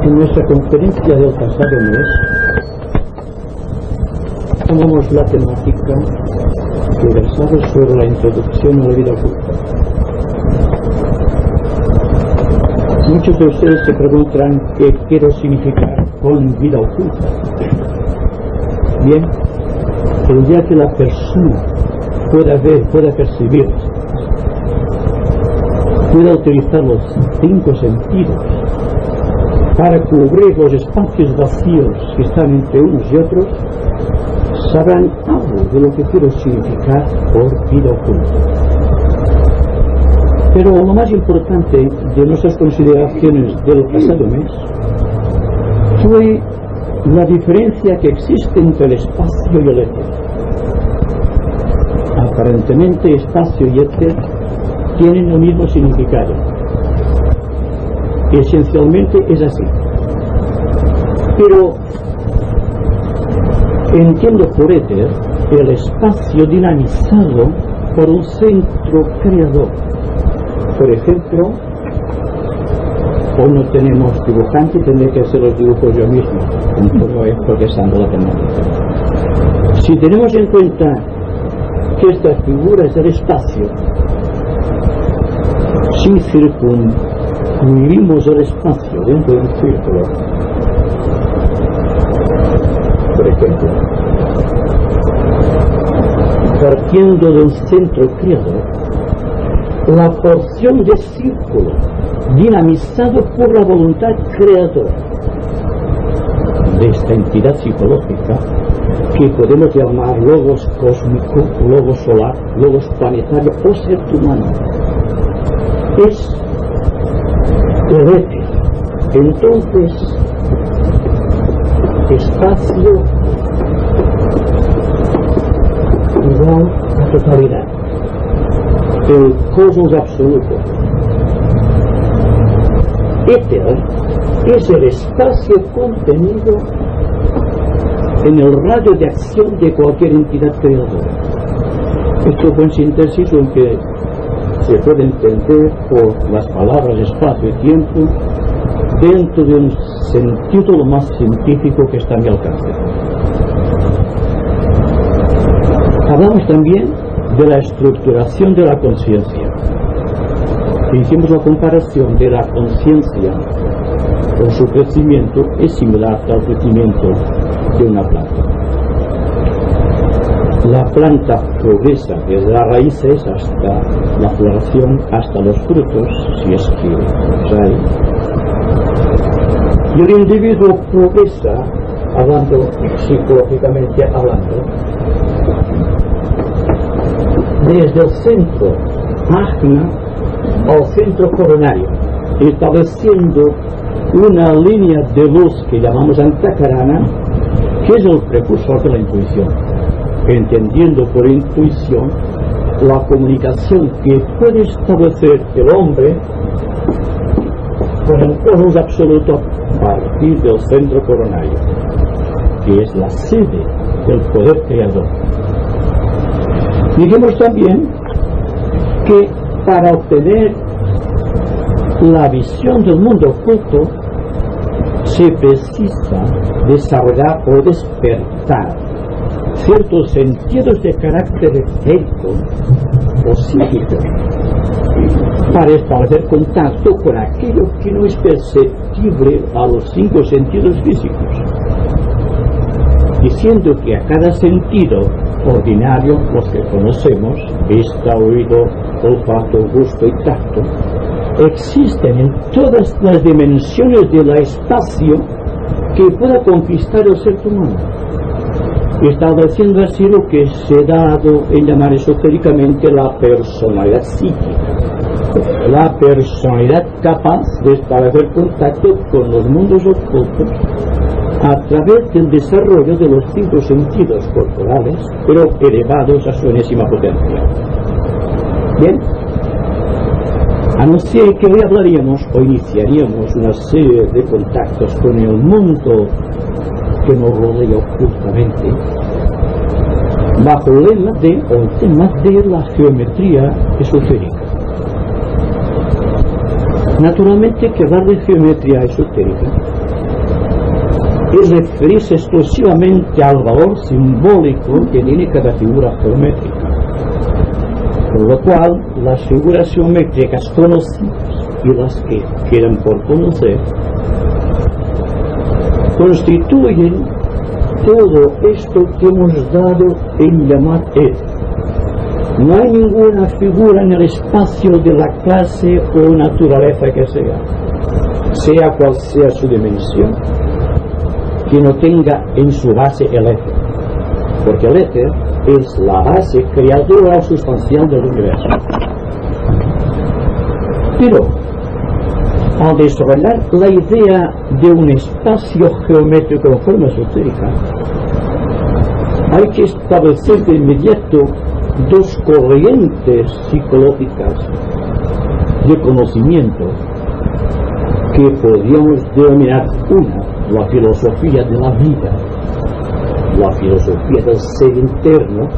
En nuestra conferencia del pasado mes tomamos la temática que versaba sobre la introducción a la vida oculta. Muchos de ustedes se preguntarán qué quiero significar con vida oculta. Bien, el día que la persona pueda ver, pueda percibir, pueda utilizar los 5 sentidos para cubrir los espacios vacíos que están entre unos y otros, sabrán algo de lo que quiero significar por vida oculta. Pero lo más importante de nuestras consideraciones del pasado mes fue la diferencia que existe entre el espacio y el éter. Aparentemente espacio y éter tienen el mismo significado. Esencialmente es así. Pero entiendo por éter el espacio dinamizado por un centro creador. Por ejemplo, hoy no tenemos dibujante, tendré que hacer los dibujos yo mismo, como es progresando la temática. Si tenemos en cuenta que esta figura es el espacio, si circunscribimos el espacio dentro de un círculo, por ejemplo, partiendo de un centro creador, la porción de círculo dinamizado por la voluntad creadora de esta entidad psicológica que podemos llamar logos cósmico, logos solar, logos planetario o ser humano, es el éter. Entonces, espacio igual a totalidad, el cosmos absoluto. Éter es el espacio contenido en el radio de acción de cualquier entidad creadora. Esto fue en síntesis lo que se puede entender por las palabras espacio y tiempo dentro de un sentido lo más científico que está a mi alcance. Hablamos también de la estructuración de la conciencia. Hicimos la comparación de la conciencia con su crecimiento es similar al crecimiento de una planta. La planta progresa desde las raíces hasta la floración, hasta los frutos, si es que los hay. Y el individuo progresa, hablando psicológicamente hablando, desde el centro ajna al centro coronario, estableciendo una línea de luz que llamamos antakarana, que es el precursor de la intuición, entendiendo por intuición la comunicación que puede establecer el hombre con el cosmos absoluto a partir del centro coronario, que es la sede del poder creador. Dijimos también que para obtener la visión del mundo oculto se precisa desarrollar o despertar ciertos sentidos de carácter etérico o psíquico para establecer contacto con aquello que no es perceptible a los 5 sentidos físicos, diciendo que a cada sentido ordinario, los que conocemos, vista, oído, olfato, gusto y tacto, existen en todas las dimensiones del espacio que pueda conquistar el ser humano, estableciendo así lo que se ha dado en llamar esotéricamente la personalidad psíquica, la personalidad capaz de establecer contacto con los mundos ocultos a través del desarrollo de los 5 sentidos corporales, pero elevados a su enésima potencia. Bien, anuncié que hoy hablaríamos o iniciaríamos una serie de contactos con el mundo que nos rodea ocultamente, bajo el lema el tema de la geometría esotérica. Naturalmente que hablar de geometría esotérica es referirse exclusivamente al valor simbólico que tiene cada figura geométrica. Por lo cual, las figuras geométricas conocidas y las que quedan por conocer constituyen todo esto que hemos dado en llamar éter. No hay ninguna figura en el espacio de la clase o naturaleza que sea cual sea su dimensión, que no tenga en su base el éter, porque el éter es la base creadora o sustancial del universo. Pero, al desarrollar la idea de un espacio geométrico en forma esotérica, hay que establecer de inmediato dos corrientes psicológicas de conocimiento que podríamos denominar: una, la filosofía de la vida, la filosofía del ser interno,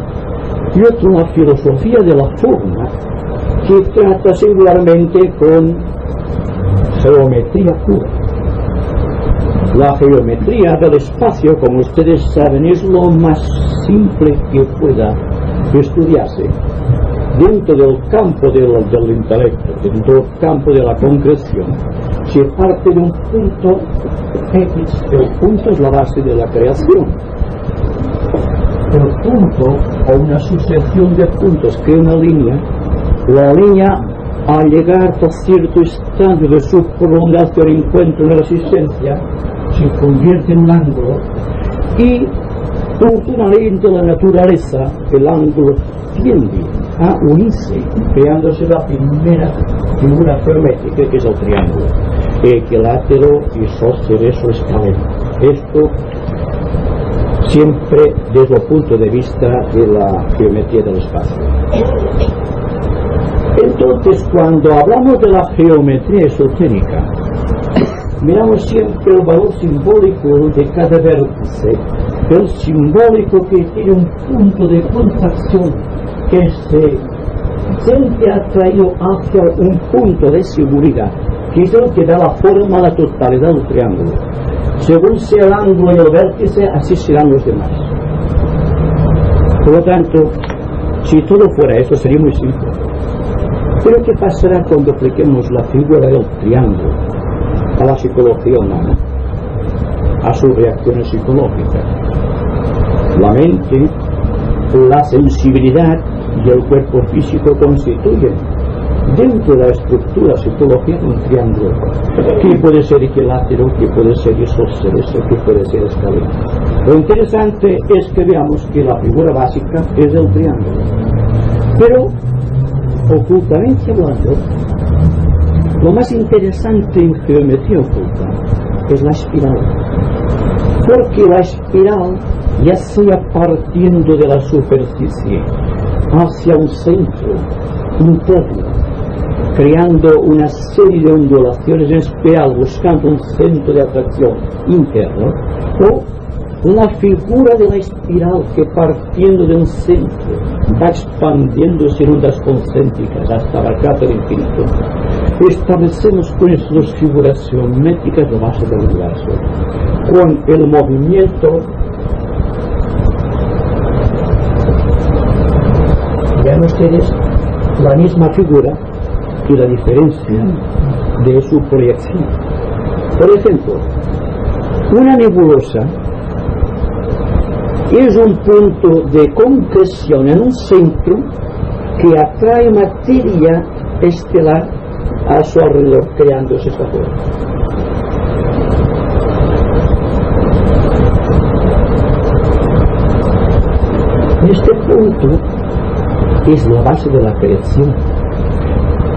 y otra, la filosofía de la forma, que trata singularmente con geometría pura. La geometría del espacio, como ustedes saben, es lo más simple que pueda estudiarse dentro del campo del intelecto, dentro del campo de la concreción. Se parte de un punto X, el punto es la base de la creación. El punto, o una sucesión de puntos, que es una línea, la línea, al llegar a cierto estadio de su prolongación y encuentro en la existencia, se convierte en un ángulo, y por una ley de la naturaleza, el ángulo tiende a unirse, creándose la primera figura geométrica, que es el triángulo, equilátero, isósceles o escaleno. Esto siempre desde el punto de vista de la geometría del espacio. Entonces, cuando hablamos de la geometría esotérica, miramos siempre el valor simbólico de cada vértice, el simbólico que tiene un punto de contracción que se siente atraído hacia un punto de seguridad, que es el que da la forma a la totalidad del triángulo. Según sea el ángulo y el vértice, así serán los demás. Por lo tanto, si todo fuera eso, sería muy simple. Pero ¿qué pasará cuando apliquemos la figura del triángulo a la psicología humana, a sus reacciones psicológicas? La mente, la sensibilidad y el cuerpo físico constituyen, dentro de la estructura psicológica, un triángulo, que puede ser equilátero, que puede ser isósceles, que puede ser escaleno. Lo interesante es que veamos que la figura básica es el triángulo, pero ocultamente hablando, lo más interesante en geometría oculta es la espiral, porque la espiral, ya sea partiendo de la superficie hacia un centro interno, creando una serie de ondulaciones en espiral buscando un centro de atracción interno, o la figura de la espiral que, partiendo de un centro, va expandiéndose en ondas concéntricas hasta abarcar el infinito. Establecemos con estas dos figuras geométricas la base del universo, con el movimiento. Vean ustedes la misma figura y la diferencia de su proyección. Por ejemplo, una nebulosa es un punto de concreción en un centro que atrae materia estelar a su alrededor, creándose esta forma. Este punto es la base de la creación,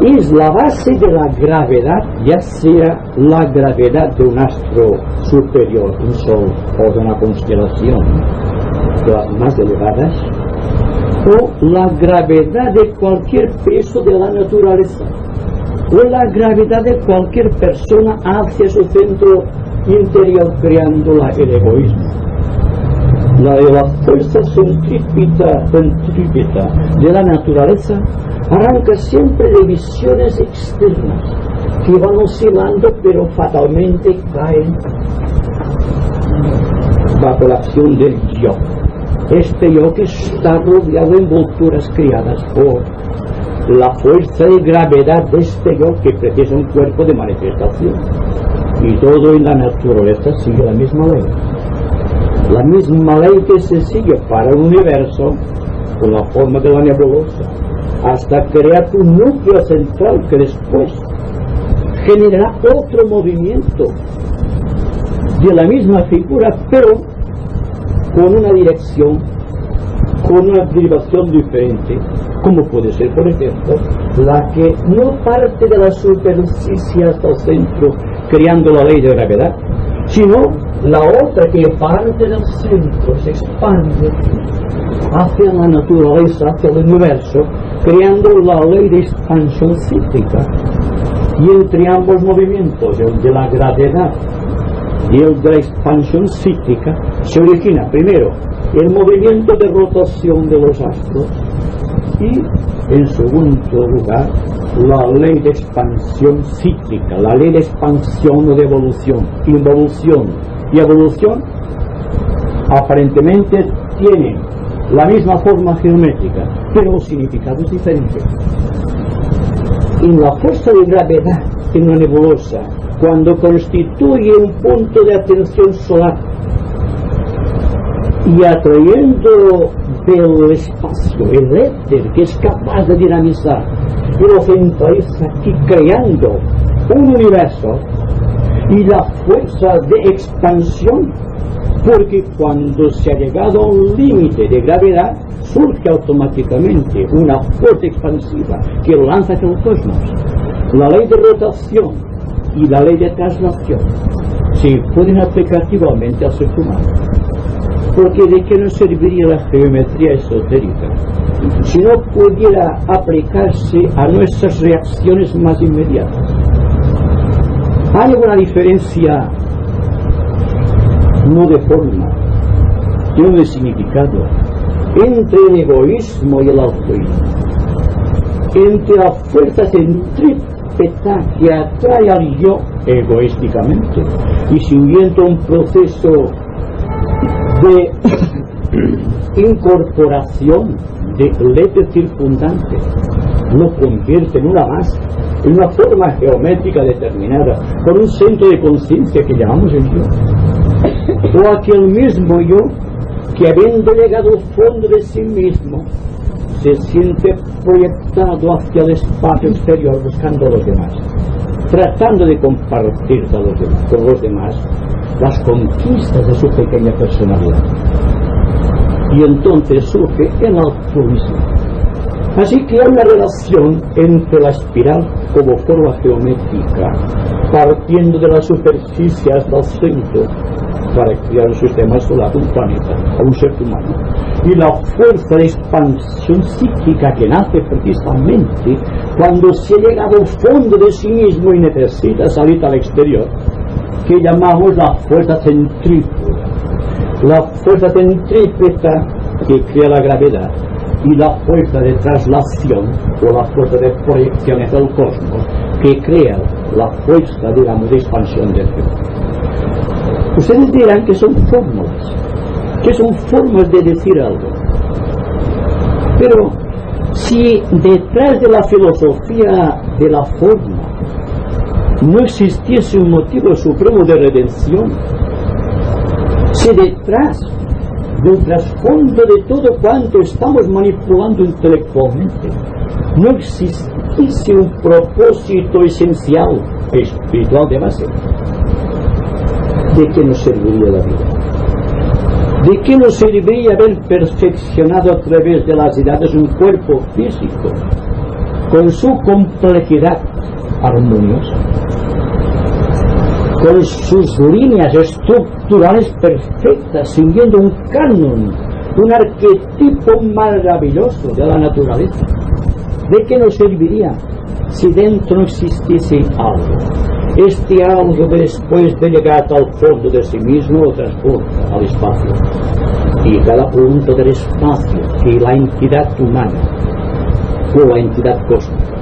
es la base de la gravedad, ya sea la gravedad de un astro superior, un sol, o de una constelación, de las más elevadas, o la gravedad de cualquier peso de la naturaleza, o la gravedad de cualquier persona hacia su centro interior, creándola el egoísmo. La fuerza centrípeta de la naturaleza arranca siempre de visiones externas que van oscilando, pero fatalmente caen bajo la acción del yo. Este yo que está rodeado de envolturas creadas por la fuerza de gravedad de este yo que precisa un cuerpo de manifestación. Y todo en la naturaleza sigue la misma ley. La misma ley que se sigue para el universo con la forma de la nebulosa, hasta crear un núcleo central que después generará otro movimiento de la misma figura, pero con una dirección, con una derivación diferente, como puede ser, por ejemplo, la que no parte de la superficie hasta el centro, creando la ley de gravedad, sino la otra que parte del centro, se expande hacia la naturaleza, hacia el universo, creando la ley de expansión cíclica. Y entre ambos movimientos, el de la gravedad y el de la expansión cíclica, se origina primero el movimiento de rotación de los astros y, en segundo lugar, la ley de expansión cíclica, la ley de expansión o de evolución. Involución y evolución aparentemente tienen la misma forma geométrica, pero los significados diferentes. En la fuerza de gravedad en una nebulosa, cuando constituye un punto de atención solar y atrayendo del espacio el éter que es capaz de dinamizar y lo centraliza aquí creando un universo, y la fuerza de expansión, porque cuando se ha llegado a un límite de gravedad surge automáticamente una fuerza expansiva que lo lanza hacia el cosmos. La ley de rotación y la ley de traslación se pueden aplicar igualmente al ser humano, porque ¿de qué nos serviría la geometría esotérica si no pudiera aplicarse a nuestras reacciones más inmediatas? ¿Hay alguna diferencia, no de forma, sino de significado, entre el egoísmo y el altruismo, entre la fuerza centrípeta que atrae al yo egoísticamente y siguiendo un proceso de incorporación del éter circundante, lo convierte en una masa, en una forma geométrica determinada, con un centro de conciencia que llamamos el yo? O aquel mismo yo que, habiendo llegado al fondo de sí mismo, se siente proyectado hacia el espacio exterior buscando a los demás, tratando de compartir con los demás las conquistas de su pequeña personalidad. Y entonces surge el altruismo. Así que hay una relación entre la espiral como forma geométrica, partiendo de la superficie hasta el centro, para crear un sistema solar, un planeta, a un ser humano, y la fuerza de expansión psíquica que nace precisamente cuando se llega al fondo de sí mismo y necesita salir al exterior, que llamamos la fuerza centrífuga. La fuerza centrípeta que crea la gravedad y la fuerza de traslación o la fuerza de proyección hacia el cosmos que crea la fuerza, digamos, de expansión del yo. Ustedes dirán que son fórmulas, que son formas de decir algo, pero si detrás de la filosofía de la forma no existiese un motivo supremo de redención, si detrás del trasfondo de todo cuanto estamos manipulando intelectualmente no existiese un propósito esencial espiritual de base, ¿de qué nos serviría la vida? ¿De qué nos serviría haber perfeccionado a través de las edades un cuerpo físico con su complejidad armoniosa, con sus líneas estructurales perfectas, siguiendo un canon, un arquetipo maravilloso de la naturaleza? ¿De qué nos serviría si dentro no existiese algo? Este algo después de llegar al fondo de sí mismo lo transporta al espacio, y cada punto del espacio que la entidad humana o la entidad cósmica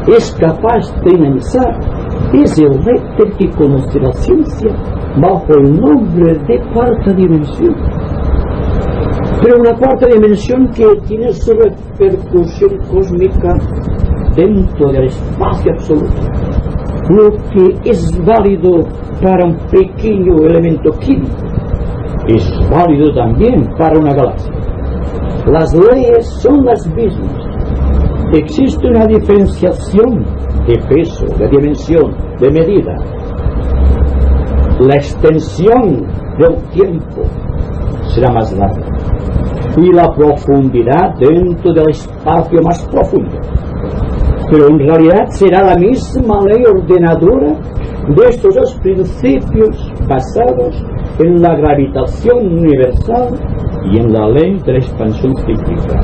es capaz de inmensar es el éter que conoce la ciencia bajo el nombre de cuarta dimensión. Pero una cuarta dimensión que tiene su repercusión cósmica dentro del espacio absoluto. Lo que es válido para un pequeño elemento químico es válido también para una galaxia. Las leyes son las mismas. Existe una diferenciación de peso, de dimensión, de medida. La extensión del tiempo será más larga y la profundidad dentro del espacio más profundo. Pero en realidad será la misma ley ordenadora de estos dos principios basados en la gravitación universal y en la ley de la expansión cíclica.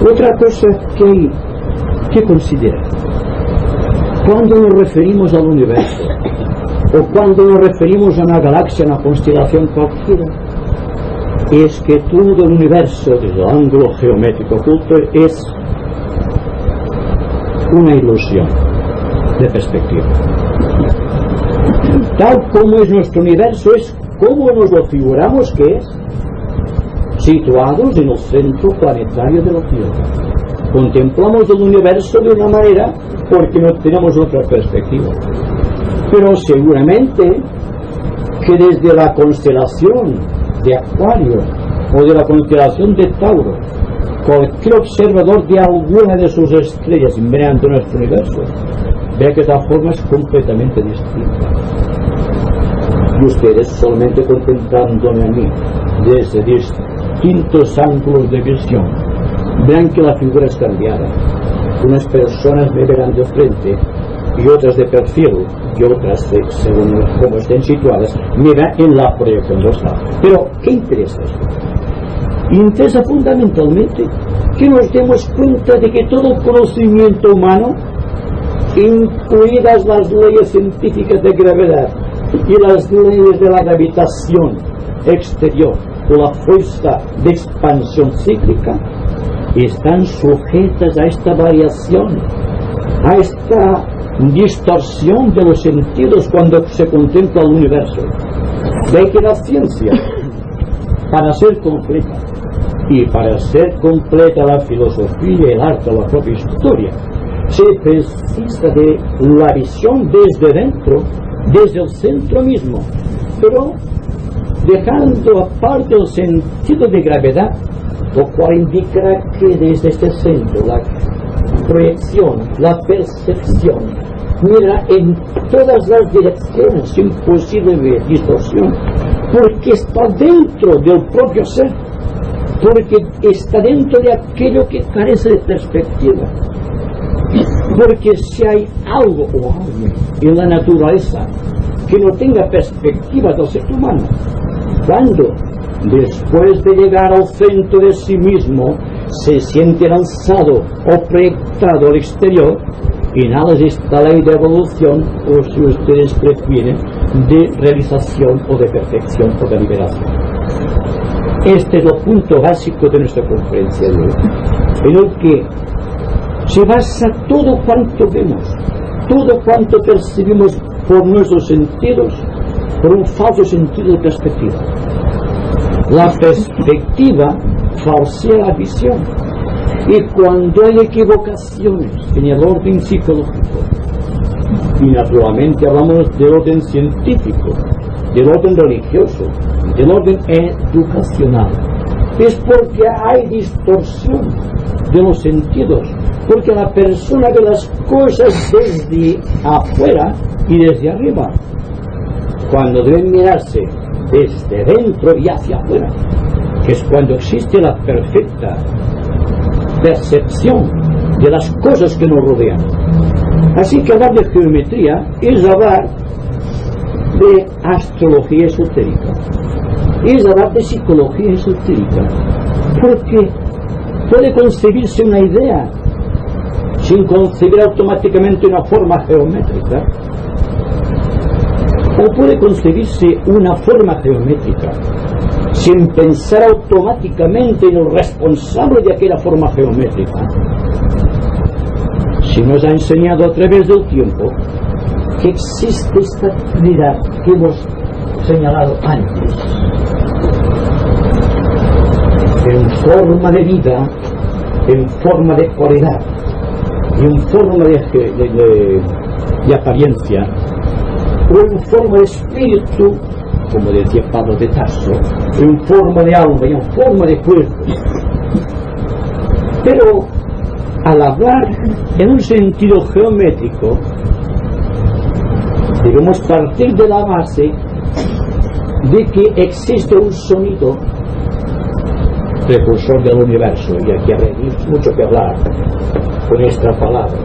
Otra cosa que hay que considerar cuando nos referimos al universo o cuando nos referimos a una galaxia, a una constelación cualquiera, es que todo el universo desde el ángulo geométrico oculto es una ilusión de perspectiva. Tal como es nuestro universo, es como nos lo figuramos que es, situados en el centro planetario de la Tierra. Contemplamos el universo de una manera porque no tenemos otra perspectiva. Pero seguramente que desde la constelación de Acuario o de la constelación de Tauro, cualquier observador de alguna de sus estrellas mirando nuestro universo ve que esta forma es completamente distinta. Y ustedes, solamente contemplándome a mí desde distintos ángulos de visión, verán que la figura es cambiada. Unas personas me verán de frente y otras de perfil y otras, según cómo estén situadas, me verán en la proyección dorsal. Pero, ¿qué interesa esto? Interesa fundamentalmente que nos demos cuenta de que todo conocimiento humano, incluidas las leyes científicas de gravedad y las leyes de la gravitación exterior o la fuerza de expansión cíclica, están sujetas a esta variación, a esta distorsión de los sentidos cuando se contempla el universo. De que la ciencia, para ser completa, y para ser completa la filosofía, el arte o la propia historia, se precisa de la visión desde dentro, desde el centro mismo, pero dejando aparte el sentido de gravedad, lo cual indicará que desde este centro la proyección, la percepción, mira en todas las direcciones sin posible distorsión, porque está dentro del propio ser, porque está dentro de aquello que carece de perspectiva. Porque si hay algo o alguien en la naturaleza que no tenga perspectiva del ser humano, cuando después de llegar al centro de sí mismo se siente lanzado o proyectado al exterior, y nada de esta ley de evolución, o si ustedes prefieren, de realización o de perfección o de liberación. Este es el punto básico de nuestra conferencia de hoy, en el que se basa todo cuanto vemos, todo cuanto percibimos por nuestros sentidos, por un falso sentido de perspectiva. La perspectiva falsea la visión, y cuando hay equivocaciones en el orden psicológico, y naturalmente hablamos del orden científico, del orden religioso, del orden educacional, es porque hay distorsión de los sentidos, porque la persona ve las cosas desde afuera y desde arriba, cuando deben mirarse desde dentro y hacia afuera, que es cuando existe la perfecta percepción de las cosas que nos rodean. Así que hablar de geometría es hablar de astrología esotérica, es hablar de psicología esotérica, porque puede concebirse una idea sin concebir automáticamente una forma geométrica, o puede concebirse una forma geométrica sin pensar automáticamente en el responsable de aquella forma geométrica. si nos ha enseñado a través del tiempo que existe esta Trinidad que hemos señalado antes, en forma de vida, en forma de cualidad y en forma de apariencia, o en forma de espíritu, como decía Pablo de Tarso, en forma de alma y en forma de cuerpo. Pero al hablar en un sentido geométrico, debemos partir de la base de que existe un sonido precursor del universo, y aquí hay mucho que hablar con esta palabra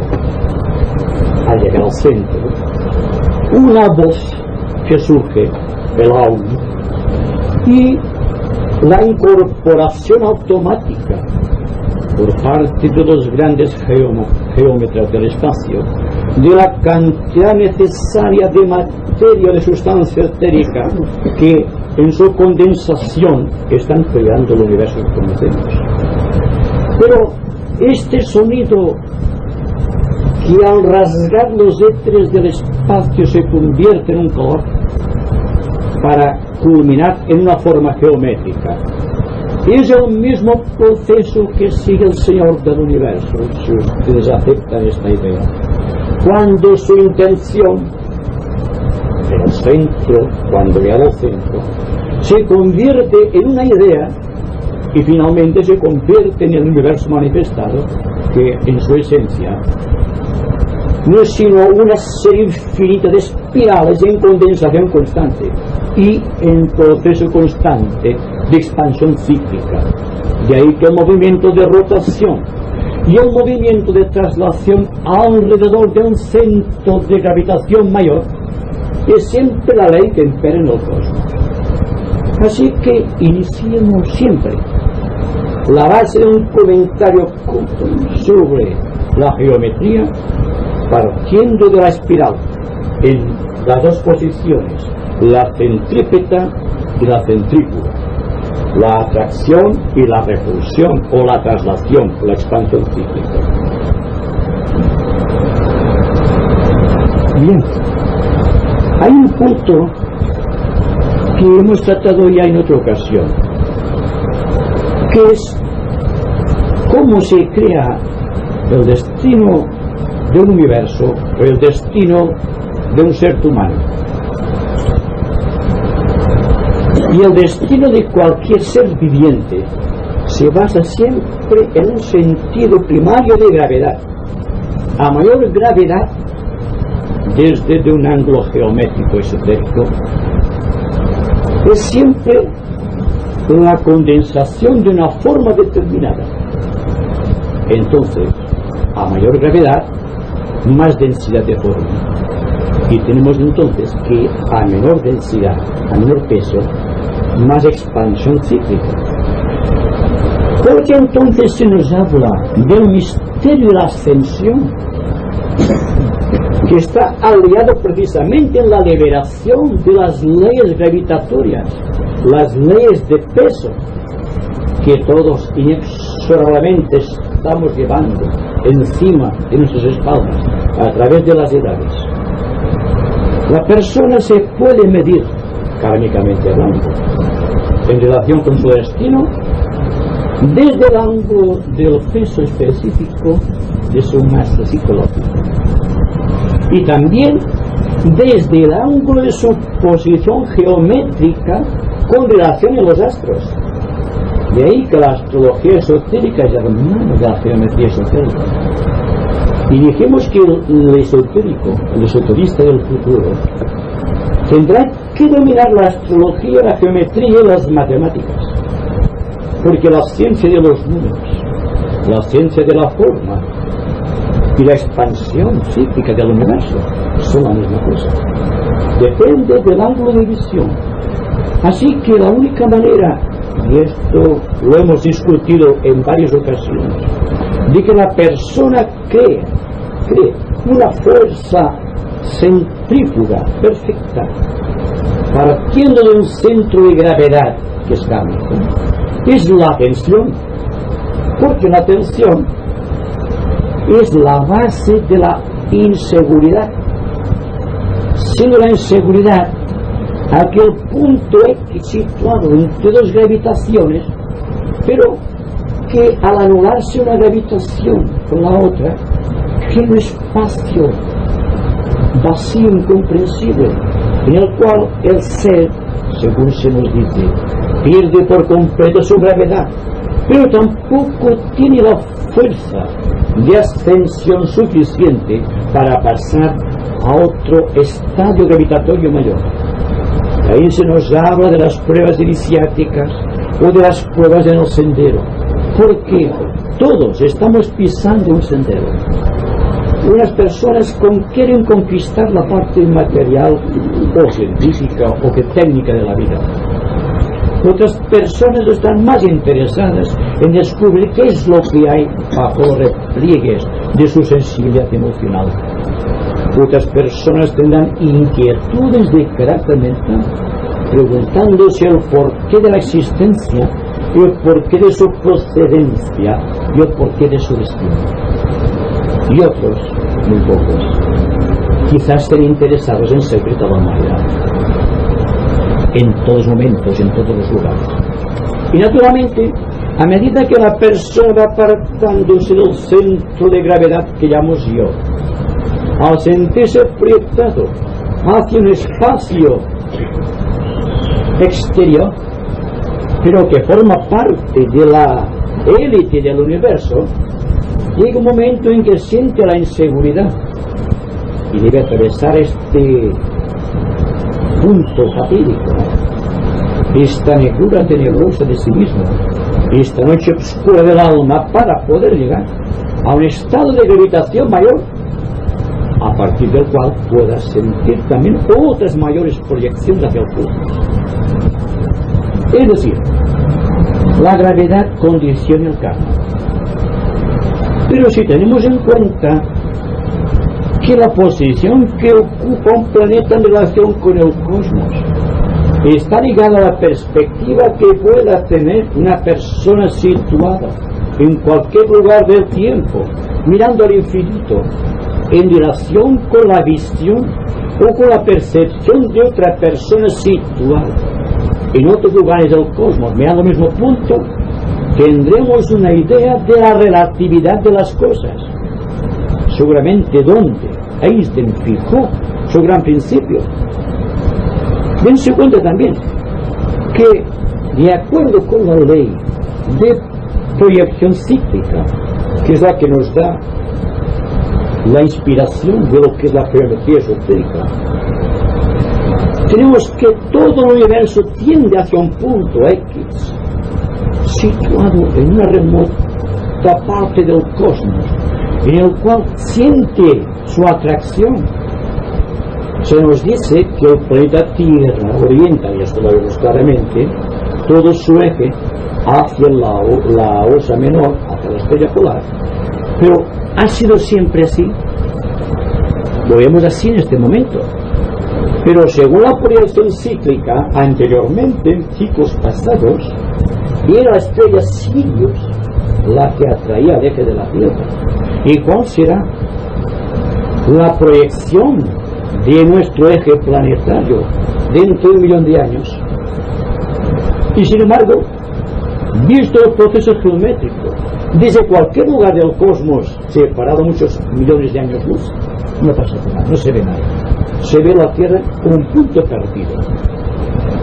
al llegar al centro. Una voz que surge, el aum, y la incorporación automática por parte de los grandes geómetras del espacio de la cantidad necesaria de materia, de sustancia etérica que en su condensación están creando el universo que conocemos. Pero este sonido, que al rasgar los éteres del espacio se convierte en un color para culminar en una forma geométrica, es el mismo proceso que sigue el Señor del universo, si ustedes aceptan esta idea. Cuando su intención, en el centro, cuando llega al centro, se convierte en una idea y finalmente se convierte en el universo manifestado, que en su esencia no es sino una serie infinita de espirales en condensación constante y en proceso constante de expansión cíclica. De ahí que el movimiento de rotación y el movimiento de traslación alrededor de un centro de gravitación mayor es siempre la ley que impera en el cosmos. Así que iniciemos siempre la base de un comentario sobre la geometría partiendo de la espiral en las dos posiciones, la centrípeta y la centrífuga, la atracción y la repulsión, o la traslación, la expansión cíclica. Bien, hay un punto que hemos tratado ya en otra ocasión, que es cómo se crea el destino de un universo o el destino de un ser humano. Y el destino de cualquier ser viviente se basa siempre en un sentido primario de gravedad. A mayor gravedad, desde un ángulo geométrico esotérico, es siempre la condensación de una forma determinada. Entonces, a mayor gravedad, más densidad de forma. Y tenemos entonces que a menor densidad, a menor peso, más expansión cíclica. Porque entonces se nos habla del misterio de la ascensión, que está aliado precisamente en la liberación de las leyes gravitatorias, las leyes de peso, que todos inexorablemente estamos llevando encima de nuestras espaldas a través de las edades. La persona se puede medir, kármicamente hablando, en relación con su destino, desde el ángulo del peso específico de su masa psicológica y también desde el ángulo de su posición geométrica con relación a los astros. De ahí que la astrología esotérica es hermana de la geometría esotérica. Y dijimos que el esotérico, el esoterista del futuro, tendrá que dominar la astrología, la geometría y las matemáticas, porque la ciencia de los números, la ciencia de la forma y la expansión cíclica del universo son la misma cosa. Depende del ángulo de visión. Así que la única manera, y esto lo hemos discutido en varias ocasiones, de que la persona cree una fuerza centrífuga perfecta, partiendo de un centro de gravedad que es kármico, es la atención, porque la atención es la base de la inseguridad. Siendo la inseguridad aquel punto X situado entre dos gravitaciones, pero que al anularse una gravitación con la otra, crea un espacio vacío, incomprensible, en el cual el ser, según se nos dice, pierde por completo su gravedad, pero tampoco tiene la fuerza de ascensión suficiente para pasar a otro estadio gravitatorio mayor. Ahí se nos habla de las pruebas iniciáticas o de las pruebas en el sendero, porque todos estamos pisando un sendero. Unas personas quieren conquistar la parte material o científica o técnica de la vida. Otras personas están más interesadas en descubrir qué es lo que hay bajo los repliegues de su sensibilidad emocional. Otras personas tendrán inquietudes de carácter mental, preguntándose el porqué de la existencia, el porqué de su procedencia y el porqué de su destino. Y otros, muy pocos, quizás estén interesados en ser de la humanidad, en todos momentos, en todos los lugares. Y naturalmente, a medida que la persona va apartándose del centro de gravedad que llamamos yo, al sentirse proyectado hacia un espacio exterior, pero que forma parte de la élite del universo, llega un momento en que siente la inseguridad y debe atravesar este punto fatídico, esta negrura tenebrosa de sí mismo, esta noche oscura del alma, para poder llegar a un estado de gravitación mayor, a partir del cual pueda sentir también otras mayores proyecciones hacia el futuro. Es decir, la gravedad condiciona el karma. Pero si tenemos en cuenta que la posición que ocupa un planeta en relación con el cosmos está ligada a la perspectiva que pueda tener una persona situada en cualquier lugar del tiempo, mirando al infinito, en relación con la visión o con la percepción de otra persona situada en otros lugares del cosmos, mirando al mismo punto, tendremos una idea de la relatividad de las cosas. Seguramente donde Einstein fijó su gran principio. Dense cuenta también que, de acuerdo con la ley de proyección cíclica, que es la que nos da la inspiración de lo que es la geometría esotérica, tenemos que todo el universo tiende hacia un punto X, situado en una remota parte del cosmos, en el cual siente su atracción. Se nos dice que el planeta Tierra orienta, y esto lo vemos claramente, todo su eje hacia la Osa Menor, hacia la estrella polar. Pero ¿ha sido siempre así? Lo vemos así en este momento. Pero según la proyección cíclica, anteriormente, en ciclos pasados, era la estrella Sirius la que atraía al eje de la Tierra. ¿Y cuál será la proyección de nuestro eje planetario dentro de 1 millón de años? Y sin embargo, visto el proceso geométrico, desde cualquier lugar del cosmos, separado muchos millones de años luz, no pasa nada, no se ve nada. Se ve la Tierra como un punto perdido.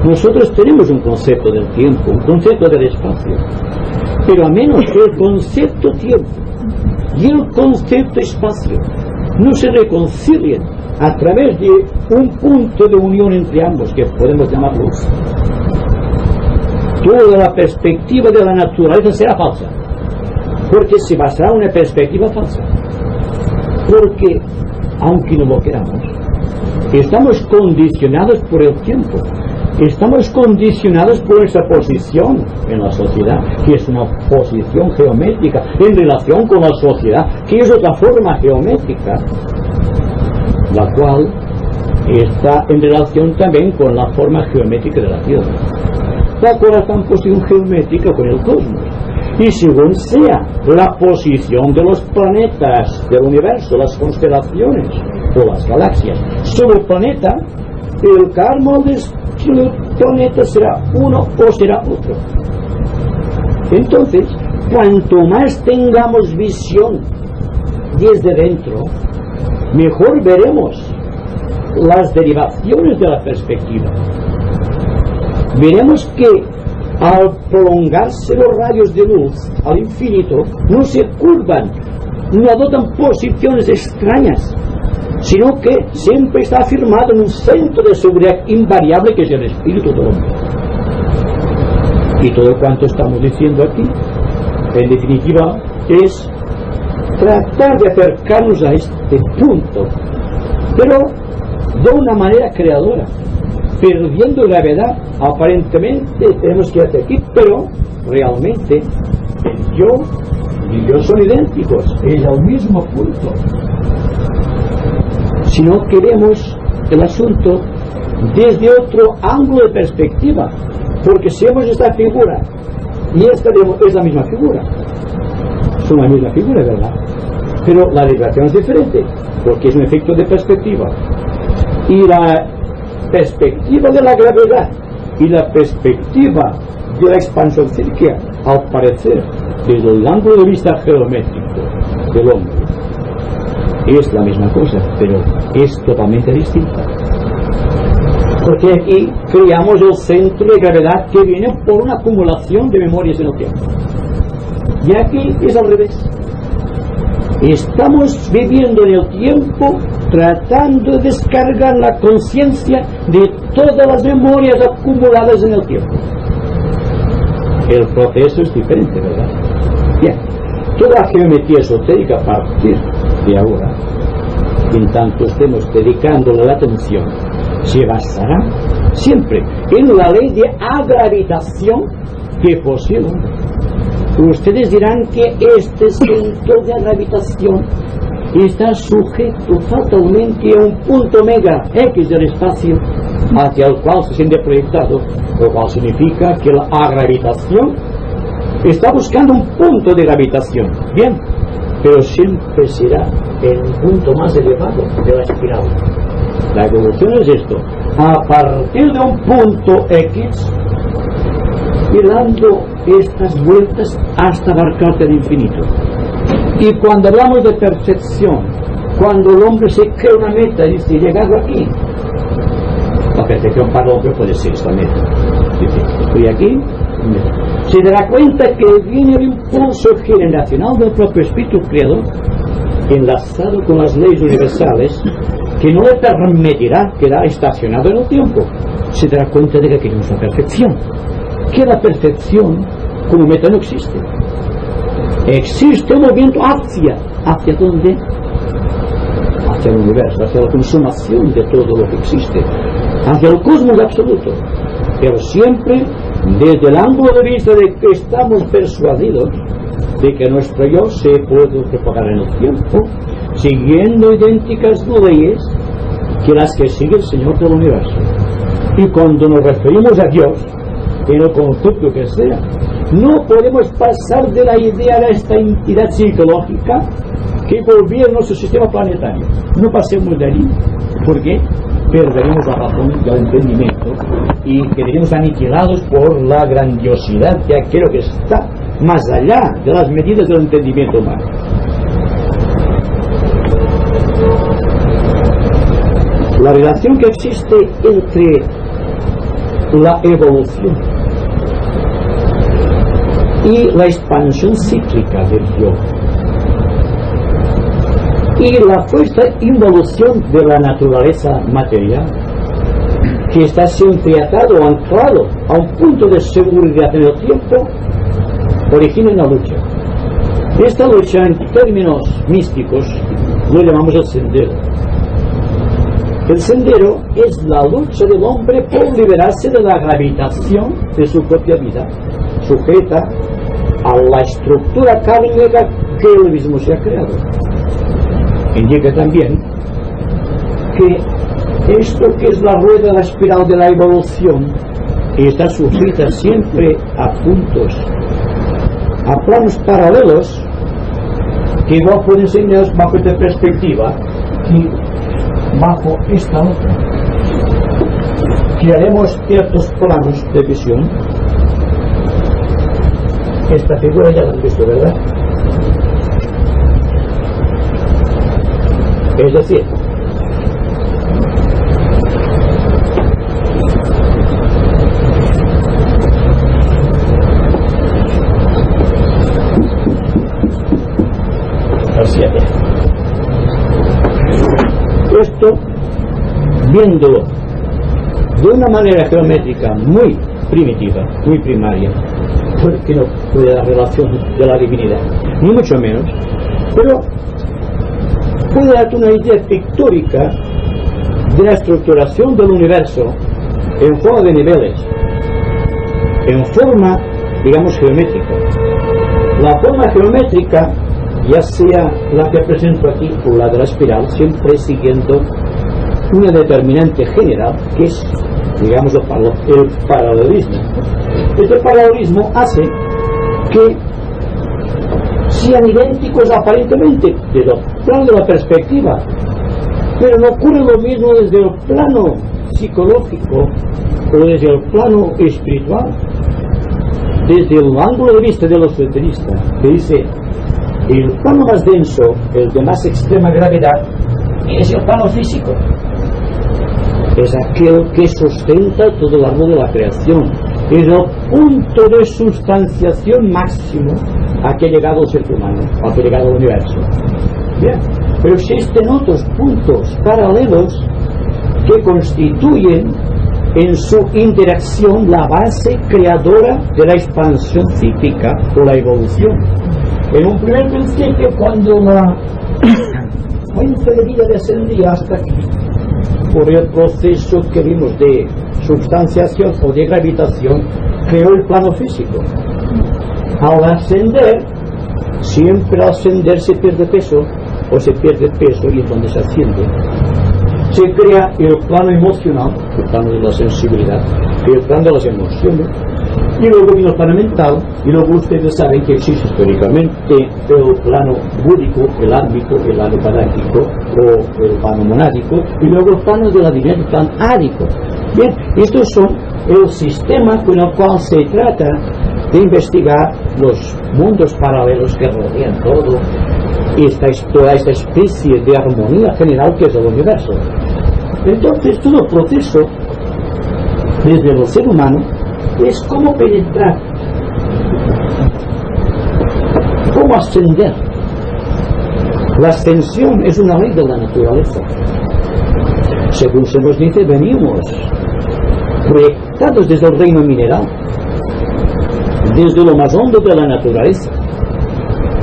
Nosotros tenemos un concepto del tiempo, un concepto del espacio, pero a menos que el concepto tiempo y el concepto espacio no se reconcilien a través de un punto de unión entre ambos, que podemos llamar luz, toda la perspectiva de la naturaleza será falsa, porque se basará en una perspectiva falsa. Porque, aunque no lo queramos, estamos condicionados por el tiempo, estamos condicionados por nuestra posición en la sociedad, que es una posición geométrica en relación con la sociedad, que es otra forma geométrica, la cual está en relación también con la forma geométrica de la Tierra, la cual está en posición geométrica con el cosmos. y según sea la posición de los planetas del universo, las constelaciones o las galaxias sobre el planeta, el karma del planeta será uno o será otro. Entonces, cuanto más tengamos visión desde dentro, mejor veremos las derivaciones de la perspectiva. Veremos que al prolongarse los rayos de luz al infinito, no se curvan, no adoptan posiciones extrañas, sino que siempre está afirmado en un centro de seguridad invariable que es el espíritu del hombre. Y todo cuanto estamos diciendo aquí, en definitiva, es tratar de acercarnos a este punto, pero de una manera creadora, perdiendo gravedad. Aparentemente tenemos que ir hacia aquí, pero realmente el yo y yo son idénticos, es al mismo punto. Si no queremos el asunto desde otro ángulo de perspectiva, porque si vemos esta figura y esta es la misma figura, son la misma figura, ¿verdad? Pero la vibración es diferente, porque es un efecto de perspectiva. Y la perspectiva de la gravedad y la perspectiva de la expansión círculo, al parecer, desde el ángulo de vista geométrico del hombre, es la misma cosa, pero es totalmente distinta. Porque aquí creamos el centro de gravedad que viene por una acumulación de memorias en el tiempo. Y aquí es al revés. Estamos viviendo en el tiempo tratando de descargar la conciencia de todas las memorias acumuladas en el tiempo. El proceso es diferente, ¿verdad? Bien, toda la geometría esotérica a partir de ahora, en tanto estemos dedicándole la atención, se basará siempre en la ley de agravitación que posee el hombre. Ustedes dirán que este centro de gravitación está sujeto fatalmente a un punto mega X del espacio hacia el cual se siente proyectado, lo cual significa que la gravitación está buscando un punto de gravitación. Bien, pero siempre será el punto más elevado de la espiral. La evolución es esto: a partir de un punto X, ir dando estas vueltas hasta abarcarte el infinito. Y cuando hablamos de perfección, cuando el hombre se crea una meta y dice, llegado aquí, la perfección para el hombre puede ser esta meta. Dice, estoy aquí, se dará cuenta que viene el impulso generacional del propio espíritu creador, enlazado con las leyes universales, que no le permitirá quedar estacionado en el tiempo. Se dará cuenta de que queremos la perfección, que la perfección como meta no existe. Existe un movimiento ¿hacia dónde? Hacia el universo, hacia la consumación de todo lo que existe, hacia el cosmos absoluto, pero siempre desde el ángulo de vista de que estamos persuadidos de que nuestro yo se puede propagar en el tiempo, siguiendo idénticas leyes que las que sigue el Señor del universo. Y cuando nos referimos a Dios, en el concepto que sea, no podemos pasar de la idea de esta entidad psicológica que gobierna nuestro sistema planetario. No pasemos de allí, porque perderemos la razón y el entendimiento y quedaremos aniquilados por la grandiosidad de aquello que está más allá de las medidas del entendimiento humano. La relación que existe entre la evolución y la expansión cíclica del yo y la fuerza involución de la naturaleza material, que está siempre atado o anclado a un punto de seguridad en el tiempo, origina una lucha. Esta lucha, en términos místicos, lo llamamos el sendero. El sendero es la lucha del hombre por liberarse de la gravitación de su propia vida, sujeta a la estructura kármica que él mismo se ha creado. Indica también que esto que es la rueda de la espiral de la evolución está sujeta siempre a puntos a planos paralelos que igual pueden ser bajo esta perspectiva y bajo esta otra. Crearemos ciertos planos de visión. Esta figura ya la han visto, ¿verdad? Es decir, esto, viéndolo de una manera geométrica muy primitiva, muy primaria, porque no puede dar relación de la divinidad, ni mucho menos, pero puede darte una idea pictórica de la estructuración del universo en forma de niveles, en forma, digamos, geométrica. La forma geométrica, ya sea la que presento aquí o la de la espiral, siempre siguiendo una determinante general, que es, digamos, el paralelismo. Este paralelismo hace que sean idénticos aparentemente desde el plano de la perspectiva, pero no ocurre lo mismo desde el plano psicológico o desde el plano espiritual, desde el ángulo de vista de los futuristas, que dice el plano más denso, el de más extrema gravedad, es el plano físico, es aquel que sustenta todo el árbol de la creación, es el punto de sustanciación máximo a que ha llegado el ser humano, a que ha llegado el universo. Bien, pero existen otros puntos paralelos que constituyen en su interacción la base creadora de la expansión cíclica o la evolución. En un primer principio, cuando la fuente de vida descendía hasta aquí, por el proceso que vimos de substanciación o de gravitación, creó el plano físico. Al ascender, siempre al ascender se pierde peso, o se pierde peso y entonces se asciende. Se crea el plano emocional, el plano de la sensibilidad, el plano de las emociones, y luego viene el plano mental, y luego ustedes saben que existe históricamente el plano búdico, el ámbico, el plano paráctico o el plano monádico, y luego el plano de la divinidad, el plano árico. Bien, estos son el sistema con el cual se trata de investigar los mundos paralelos que rodean toda esta especie de armonía general que es el universo. Entonces, todo el proceso desde el ser humano es cómo penetrar, cómo ascender. La ascensión es una ley de la naturaleza. Según se nos dice, venimos proyectados desde el reino mineral, desde lo más hondo de la naturaleza,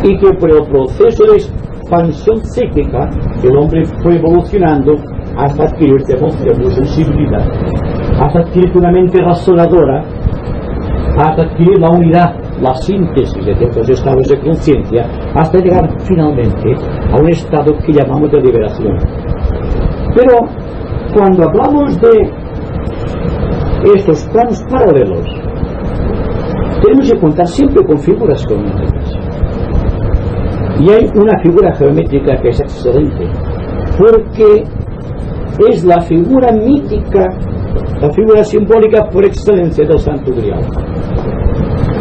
y que por el proceso de expansión cíclica el hombre fue evolucionando hasta adquirir emoción de sensibilidad, hasta adquirir una mente razonadora, hasta adquirir la unidad, la síntesis de ciertos estados de conciencia, hasta llegar finalmente a un estado que llamamos de liberación. Pero cuando hablamos de estos planos paralelos, tenemos que contar siempre con figuras geométricas. Y hay una figura geométrica que es excelente, porque es la figura mítica, la figura simbólica por excelencia del Santo Grial.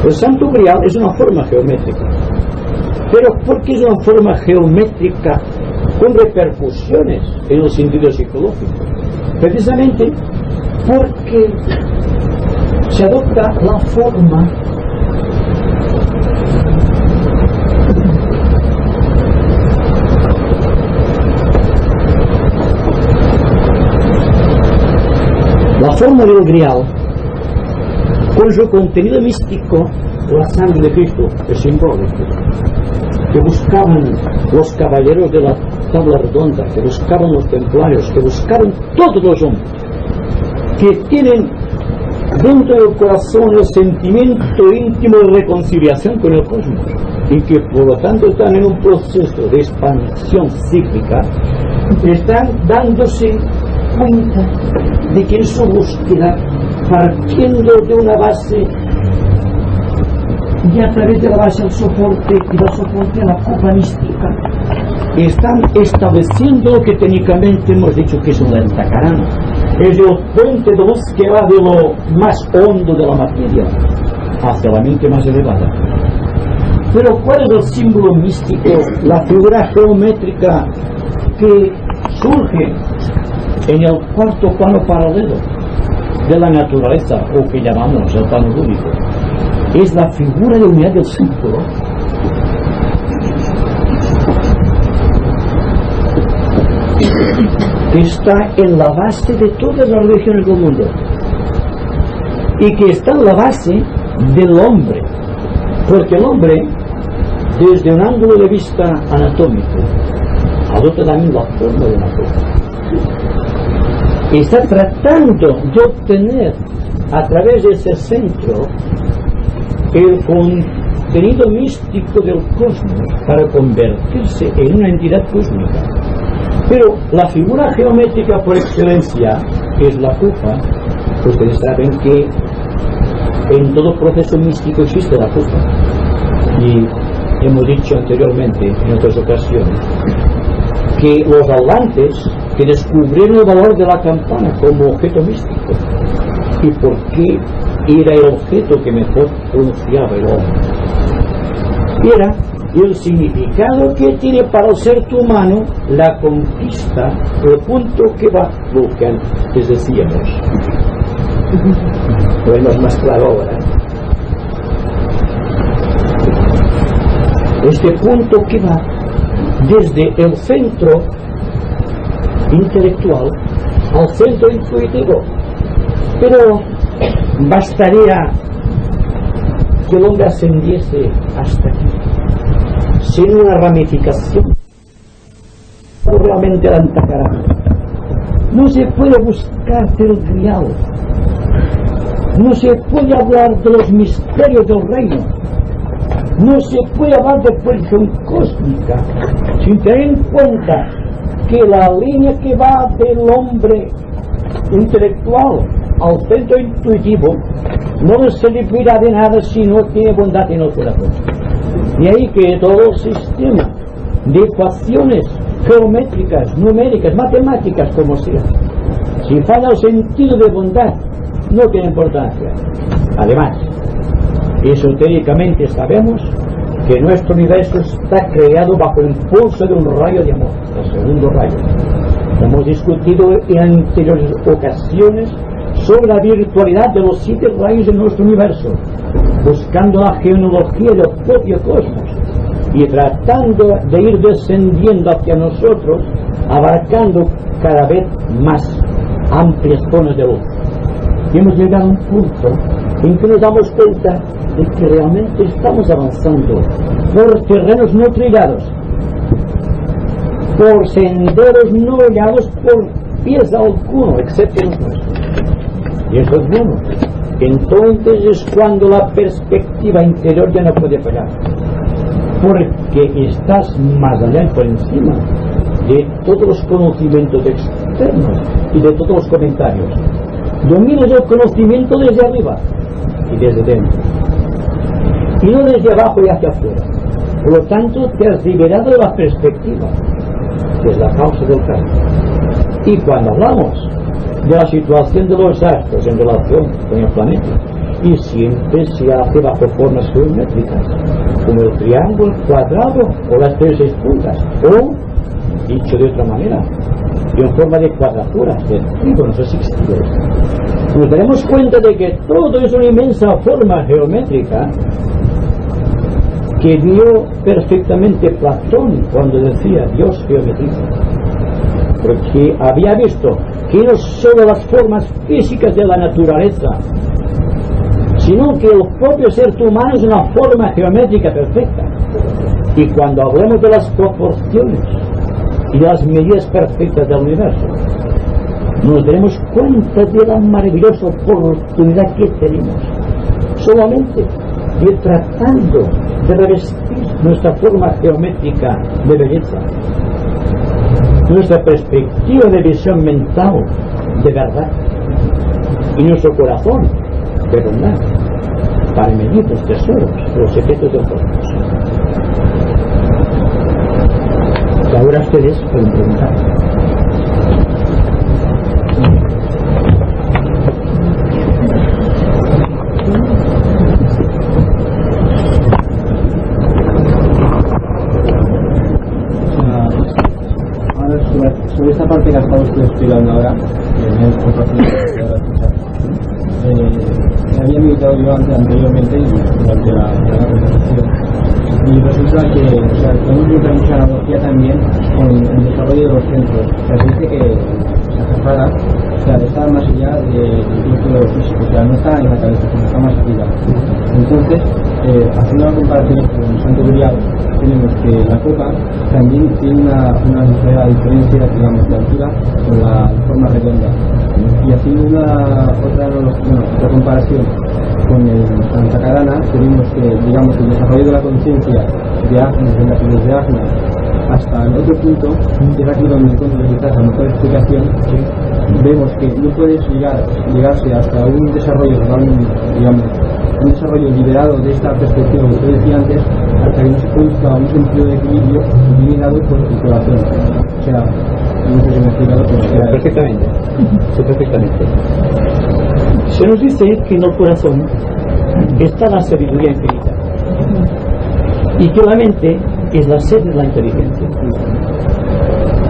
El Santo Grial es una forma geométrica. Pero ¿por qué es una forma geométrica con repercusiones en el sentido psicológico? Precisamente porque se adopta la forma del Grial, con su contenido místico, la sangre de Cristo es simbólico, que buscaban los caballeros de la tabla redonda, que buscaban los templarios, que buscaron todos los hombres, que tienen dentro del corazón el sentimiento íntimo de reconciliación con el cosmos, y que por lo tanto están en un proceso de expansión cíclica, están dándose cuenta de que en su búsqueda, partiendo de una base y a través de la base del soporte y del soporte a la copa mística están estableciendo lo que técnicamente hemos dicho que es un lentacarán. Es el puente de luz que va de lo más hondo de la materia hacia la mente más elevada. Pero ¿cuál es el símbolo místico, la figura geométrica que surge en el cuarto plano paralelo de la naturaleza, o que llamamos el plano único? Es la figura de unidad del círculo. Que está en la base de todas las religiones del mundo y que está en la base del hombre, porque el hombre, desde un ángulo de vista anatómico, adopta también la forma de una cosa. Está tratando de obtener a través de ese centro el contenido místico del cosmos para convertirse en una entidad cósmica. Pero la figura geométrica por excelencia es la cupa. Ustedes saben que en todo proceso místico existe la cupa. Y hemos dicho anteriormente, en otras ocasiones, que los atlantes que descubrieron el valor de la campana como objeto místico y por qué era el objeto que mejor pronunciaba el hombre. Era el significado que tiene para el ser humano la conquista, el punto que va, lo que antes decíamos. Lo vemos más claro ahora. Este punto que va desde el centro intelectual al centro intuitivo. Pero bastaría que el hombre ascendiese hasta aquí, sin una ramificación realmente antacarán. No se puede buscar el grial, no se puede hablar de los misterios del reino, no se puede hablar de proyección cósmica sin tener en cuenta que la línea que va del hombre intelectual al centro intuitivo no le servirá de nada si no tiene bondad en el corazón. Y ahí que todo el sistema de ecuaciones geométricas, numéricas, matemáticas, como sea, si falla el sentido de bondad, no tiene importancia. Además, esotéricamente sabemos que nuestro universo está creado bajo el impulso de un rayo de amor, el segundo rayo. Hemos discutido en anteriores ocasiones sobre la virtualidad de los 7 rayos de nuestro universo, buscando la genealogía del propio cosmos y tratando de ir descendiendo hacia nosotros, abarcando cada vez más amplias zonas de luz. Y hemos llegado a un punto en que nos damos cuenta de que realmente estamos avanzando por terrenos no trillados, por senderos no hallados por pies alguno, excepto los nuestros. Y eso es bueno. Entonces es cuando la perspectiva interior ya no puede fallar, porque estás más allá y por encima de todos los conocimientos externos y de todos los comentarios. Dominas el conocimiento desde arriba y desde dentro, y no desde abajo y hacia afuera. Por lo tanto, te has liberado de la perspectiva, que es la causa del cambio. Y cuando hablamos de la situación de los astros en relación con el planeta, y siempre se hace bajo formas geométricas, como el triángulo, el cuadrado o las 6 puntas, o, dicho de otra manera, en forma de cuadraturas, de trígonos o sextiles. Nos daremos cuenta de que todo es una inmensa forma geométrica que vio perfectamente Platón cuando decía Dios geometría, porque había visto que no solo las formas físicas de la naturaleza, sino que el propio ser humano es una forma geométrica perfecta. Y cuando hablemos de las proporciones y de las medidas perfectas del universo, nos daremos cuenta de la maravillosa oportunidad que tenemos solamente de ir tratando de revestir nuestra forma geométrica de belleza, nuestra perspectiva de visión mental de verdad y nuestro corazón de bondad. para medir los tesoros, los secretos del cosmos. Y ahora ustedes pueden preguntar. Sobre esta parte que estamos explicando ahora, me había meditado yo anteriormente y durante la conversación. Y resulta que podemos utilizar mucha analogía también con el desarrollo de los centros. Se dice que esa cerrada está más allá del tiempo de lo físico, no está en la cabeza, sino está más arriba. Entonces, haciendo una comparación con el Santo Grial, tenemos que la copa también tiene una ligera diferencia, digamos, de altura con la forma redonda. Y haciendo otra comparación con el Santa Cadana, tenemos que, digamos, el desarrollo de la conciencia de Agnes, de las ideas de Agnes, hasta el otro punto, que es aquí donde encuentro quizás la mejor explicación, vemos que no puedes llegarse hasta un desarrollo digamos, un desarrollo liberado de esta perspectiva que usted decía antes, hasta que no se produzca un sentido de equilibrio eliminado por el corazón. O sea, no sé si me he explicado, pero perfectamente. Sí, perfectamente. Se nos dice que en el corazón está la sabiduría infinita y que la mente es la sede de la inteligencia.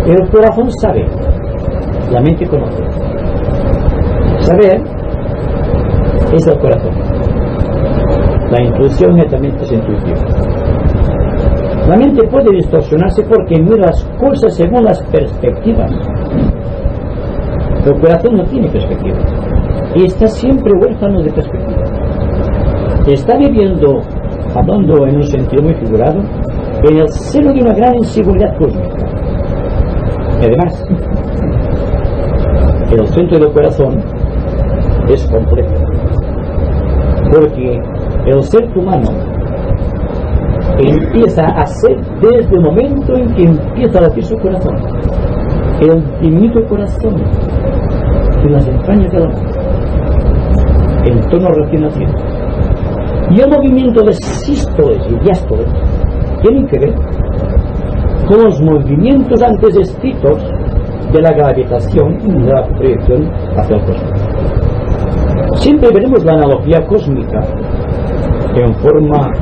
El corazón sabe, la mente conoce. Saber es el corazón. La intuición netamente es intuitiva. La mente puede distorsionarse porque mira las cosas según las perspectivas. El corazón no tiene perspectiva y está siempre huérfano de perspectiva. Está viviendo, hablando en un sentido muy figurado, en el seno de una gran inseguridad cósmica. Y además, el centro del corazón es complejo, porque el ser humano empieza a ser desde el momento en que empieza a latir su corazón, el diminuto corazón en las entrañas del amor, en torno recién nacido. Y el movimiento de sístoles y diástoles tienen que ver con los movimientos antes descritos de la gravitación y de la proyección hacia el cosmos. Siempre veremos la analogía cósmica en forma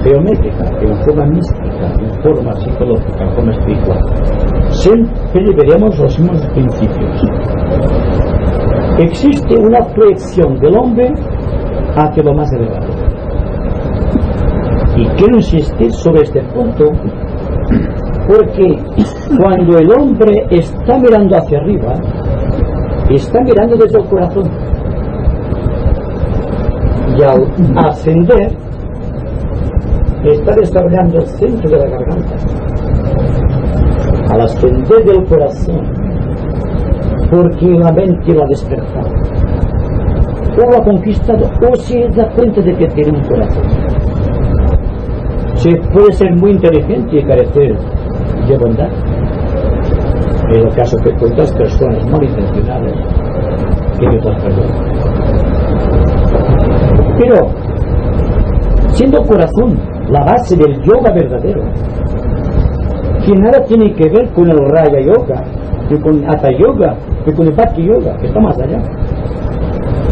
geométrica, en forma mística, en forma psicológica, en forma espiritual. Siempre veremos los mismos principios. Existe una proyección del hombre hacia lo más elevado. Y quiero insistir sobre este punto porque cuando el hombre está mirando hacia arriba, está mirando desde el corazón. Y al ascender, está desarrollando el centro de la garganta. Al ascender del corazón, porque la mente lo ha despertado, o lo ha conquistado, o se da cuenta de que tiene un corazón. Se puede ser muy inteligente y carecer de bondad. En el caso que cuentas personas malintencionadas que Dios las perdona. Pero, siendo el corazón la base del yoga verdadero, que nada tiene que ver con el Raya Yoga, que con Hatha Yoga, que con el Bhakti Yoga, que está más allá.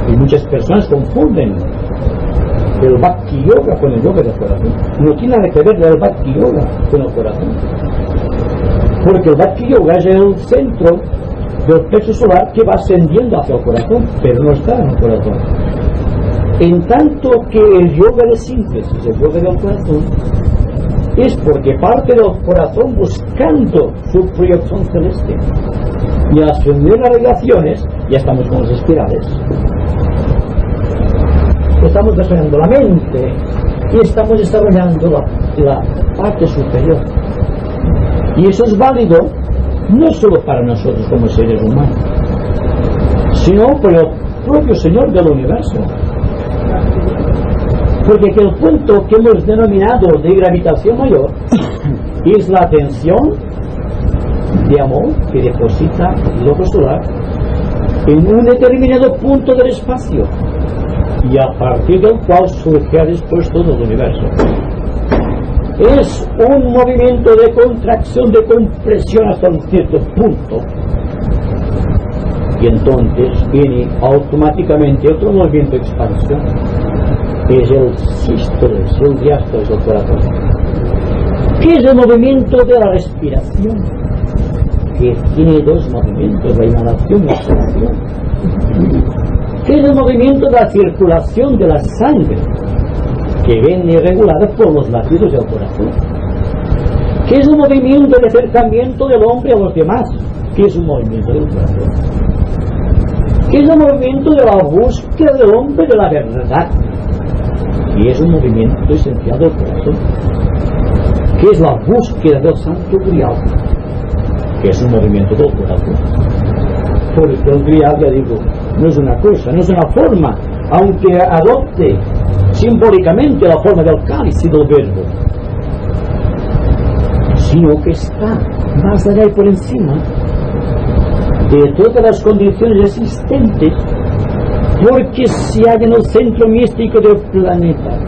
Y muchas personas confunden el Bhakti Yoga con el yoga del corazón. No tiene nada que ver el Bhakti Yoga con el corazón. Porque el Bhakti Yoga es el centro del plexo solar que va ascendiendo hacia el corazón, pero no está en el corazón. En tanto que el yoga de síntesis, el yoga del corazón, es porque parte del corazón buscando su proyección celeste. Y al ascender las relaciones, ya estamos con las espirales. Estamos desarrollando la mente y estamos desarrollando la parte superior. Y eso es válido no solo para nosotros como seres humanos, sino por el propio Señor del universo. Porque el punto que hemos denominado de gravitación mayor es la atención de amor que deposita el ojo solar en un determinado punto del espacio. y a partir del cual surge después todo el universo. Es un movimiento de contracción, de compresión hasta un cierto punto, y entonces viene automáticamente otro movimiento de expansión, que es el sístole, el diástole, el corazón, que es el movimiento de la respiración, que tiene dos movimientos, la inhalación y la exhalación, que es el movimiento de la circulación de la sangre, que viene regulada por los latidos del corazón, que es un movimiento de acercamiento del hombre a los demás, que es un movimiento del corazón, que es un movimiento de la búsqueda del hombre de la verdad, y es un movimiento esencial del corazón, que es la búsqueda del santo grial, que es un movimiento del corazón. Porque el grial, ya digo, no es una cosa, no es una forma, aunque adopte simbólicamente la forma del cáliz y del verbo, sino que está más allá y por encima de todas las condiciones existentes, porque se halla en el centro místico del planeta,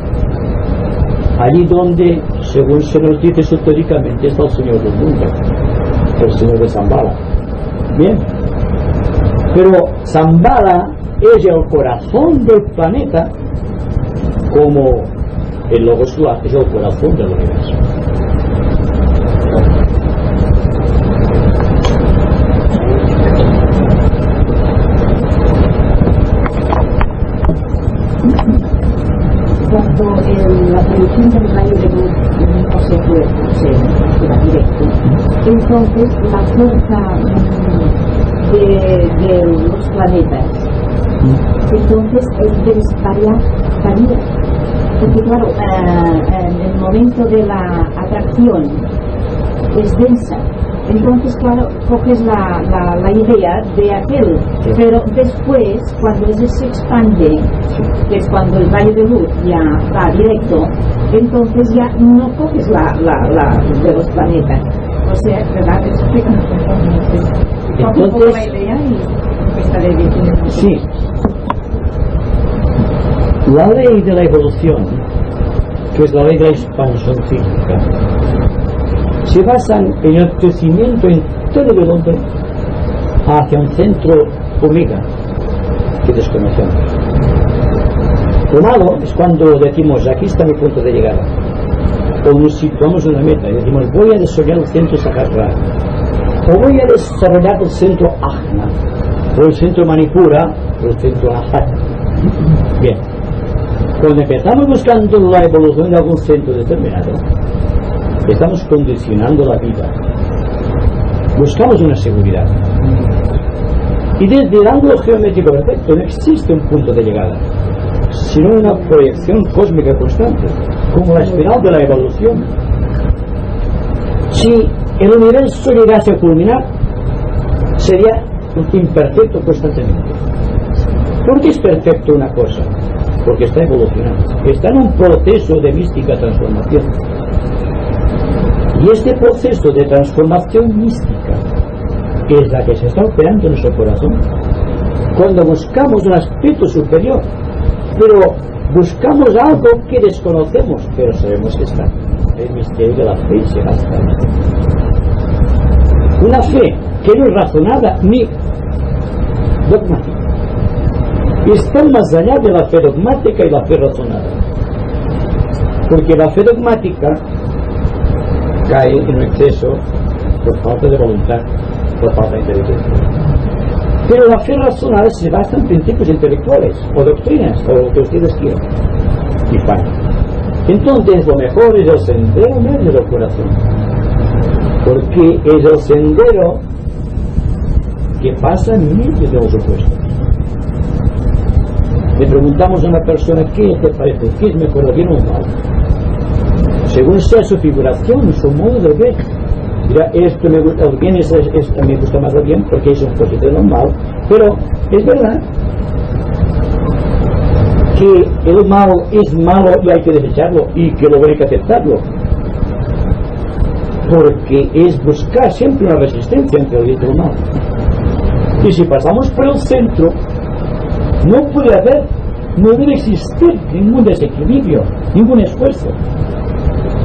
allí donde, según se nos dice esotéricamente, está el Señor del mundo, el Señor de Zambala. Bien, pero Zambala es el corazón del planeta, como el Logos Solar es el corazón del universo. Cuando la producción del rayo de luz no se da directo, entonces la fuerza de los planetas entonces varía, porque claro, en el momento de la atracción es densa, entonces claro, coges la idea de aquel, pero después cuando ese se expande, que es cuando el rayo de luz ya va directo, entonces ya no coges la de los planetas. O sea, ¿verdad? Entonces, un poco la idea y empezaré diciendo. Sí. La ley de la evolución, que es la ley de la expansión cíclica, se basan en el crecimiento entero del hombre hacia un centro omega que desconocemos. Lo malo es cuando decimos, aquí está mi punto de llegada, o nos situamos en una meta y decimos, voy a desarrollar el centro Sahasrara, o voy a desarrollar el centro Ajna, o el centro Manipura, o el centro Ahat. Bien, cuando empezamos buscando la evolución de algún centro determinado, estamos condicionando la vida, buscamos una seguridad, y desde el ángulo geométrico perfecto no existe un punto de llegada, sino una proyección cósmica constante, como la espiral de la evolución. Si el universo llegase a culminar, sería imperfecto constantemente. ¿Por qué es perfecto una cosa? Porque está evolucionando, está en un proceso de mística transformación. Y este proceso de transformación mística es la que se está operando en nuestro corazón cuando buscamos un aspecto superior, pero buscamos algo que desconocemos, pero sabemos que está. El misterio de la fe se basta. Una fe que no es razonada ni dogmática, está más allá de la fe dogmática y la fe razonada, porque la fe dogmática cae en exceso por falta de voluntad, por falta de inteligencia, pero la fe razonada se basa en principios intelectuales o doctrinas o lo que ustedes quieran y falla. Entonces lo mejor es el sendero medio del corazón, porque es el sendero que pasa en medio de los opuestos. Le preguntamos a una persona, ¿qué te parece? ¿Qué es mejor, el bien o el mal? Según sea su figuración, su modo de ver, dirá, esto me gusta, el bien me gusta más el bien porque es un poquito de lo mal, pero es verdad que el mal es malo y hay que desecharlo y que luego hay que aceptarlo, porque es buscar siempre una resistencia entre el bien y el mal. Y si pasamos por el centro, no puede haber no debe existir ningún desequilibrio, ningún esfuerzo.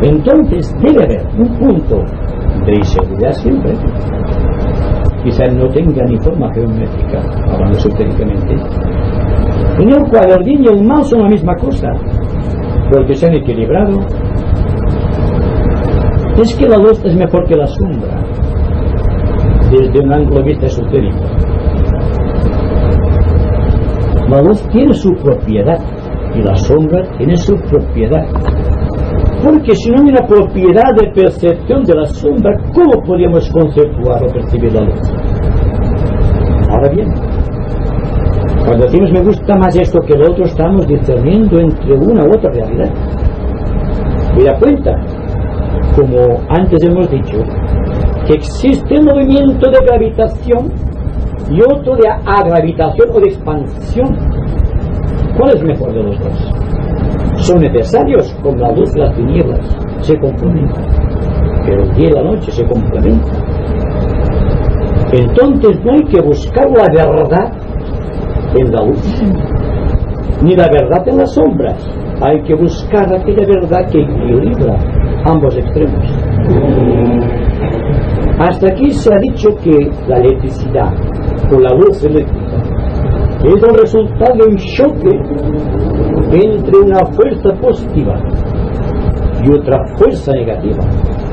Entonces debe haber un punto de inseguridad siempre. Quizá no tenga ni forma geométrica, hablando esotéricamente, en el cual el bien y el mal son la misma cosa, porque se han equilibrado. Es que la luz es mejor que la sombra, desde un ángulo de vista esotérico. La luz tiene su propiedad y la sombra tiene su propiedad. Porque si no hay una propiedad de percepción de la sombra, ¿cómo podríamos conceptuar o percibir la luz? Ahora bien, cuando decimos me gusta más esto que lo otro, estamos discerniendo entre una u otra realidad. Y da cuenta, como antes hemos dicho, que existe un movimiento de gravitación y otro de agravitación o de expansión. ¿Cuál es mejor de los dos? Son necesarios, como la luz y las tinieblas se complementan, pero el día y la noche se complementan. Entonces no hay que buscar la verdad en la luz, ni la verdad en las sombras. Hay que buscar aquella verdad que equilibra ambos extremos. Hasta aquí se ha dicho que la electricidad o la luz eléctrica es el resultado de un choque entre una fuerza positiva y otra fuerza negativa,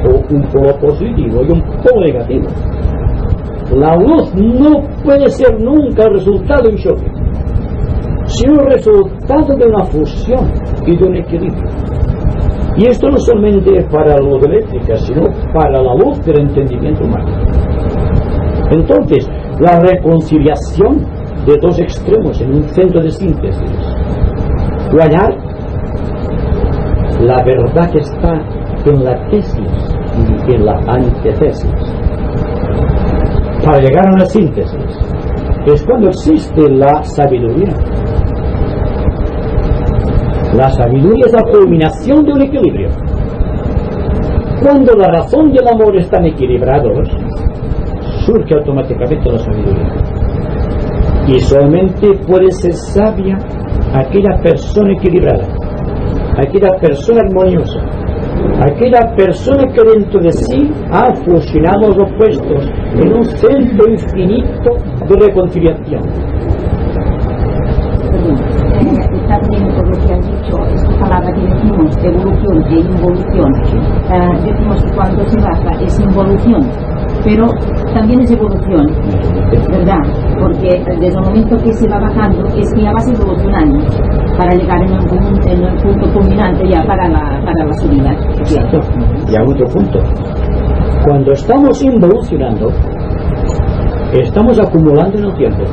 o un polo positivo y un polo negativo. La luz no puede ser nunca el resultado de un choque, sino el resultado de una fusión y de un equilibrio. Y esto no solamente para la luz eléctrica, sino para la luz del entendimiento humano. Entonces, la reconciliación de dos extremos en un centro de síntesis, hallar la verdad que está en la tesis y en la antítesis. Para llegar a una síntesis es cuando existe la sabiduría. La sabiduría es la culminación de un equilibrio. Cuando la razón y el amor están equilibrados, surge automáticamente la sabiduría. Y solamente puede ser sabia aquella persona equilibrada, aquella persona armoniosa, aquella persona que dentro de sí ha fusionado los opuestos en un centro infinito de reconciliación. Está bien por lo que has dicho, esta palabra que decimos, evolución e involución. Decimos que cuando se baja es involución, pero también es evolución, ¿verdad? Porque desde el momento que se va bajando es que ya vas evolucionando para llegar en el punto culminante ya para la subida. Exacto. Y a otro punto. Cuando estamos involucionando, estamos acumulando en el tiempo.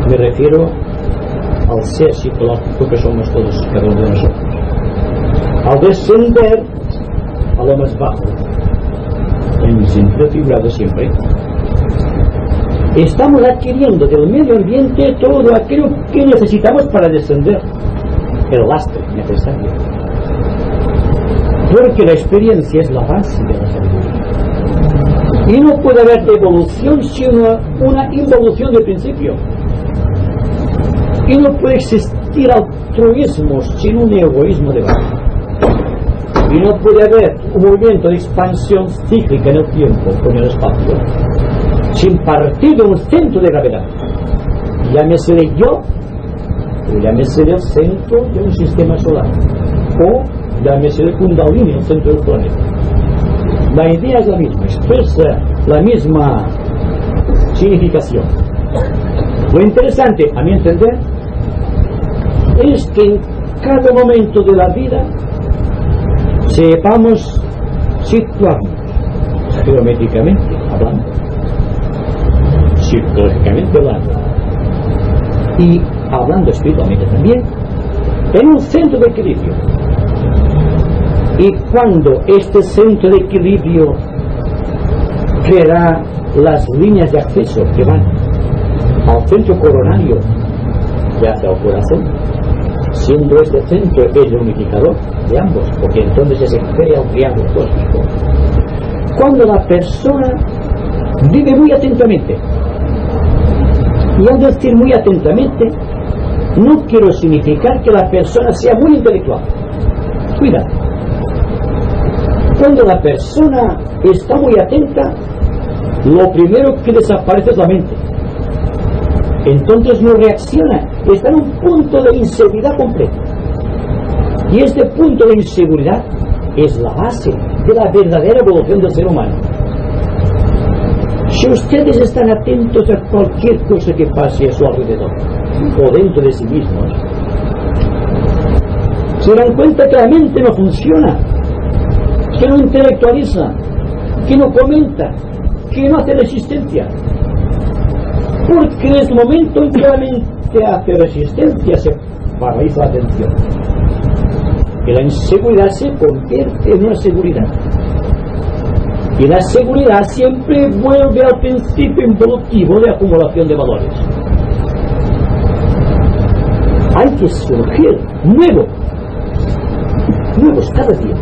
Me refiero al ser psicológico que somos todos, cada uno de nosotros. Al descender a lo más bajo, en el sentido figurado siempre, estamos adquiriendo del medio ambiente todo aquello que necesitamos para descender, el lastre necesario. Porque la experiencia es la base de la sabiduría. Y no puede haber evolución sino una involución de principio. Y no puede existir altruismo sin un egoísmo de base. Y no puede haber un movimiento de expansión cíclica en el tiempo con el espacio sin partir de un centro de gravedad. Llámese de yo, o llámese del centro de un sistema solar, o llámese de Kundalini, el centro del planeta. La idea es la misma, expresa la misma significación. Lo interesante, a mi entender, es que en cada momento de la vida sepamos situarnos geométricamente hablando, psicológicamente hablando y hablando espiritualmente también, en un centro de equilibrio. Y cuando este centro de equilibrio creará las líneas de acceso que van al centro coronario que hace al corazón, siendo este centro el unificador de ambos, porque entonces se crea un triángulo cósmico. Cuando la persona vive muy atentamente, y al decir muy atentamente, No quiero significar que la persona sea muy intelectual. Cuidado. Cuando la persona está muy atenta, lo primero que desaparece es la mente. Entonces no reacciona, está en un punto de inseguridad completa. Y este punto de inseguridad es la base de la verdadera evolución del ser humano. Si ustedes están atentos a cualquier cosa que pase a su alrededor o dentro de sí mismos, se dan cuenta que la mente no funciona, que no intelectualiza, que no comenta, que no hace resistencia. Porque en el momento en que la mente hace resistencia se paraliza la atención. Y la inseguridad se convierte en una seguridad. Y la seguridad siempre vuelve al principio involutivo de acumulación de valores. Hay que surgir nuevos cada día,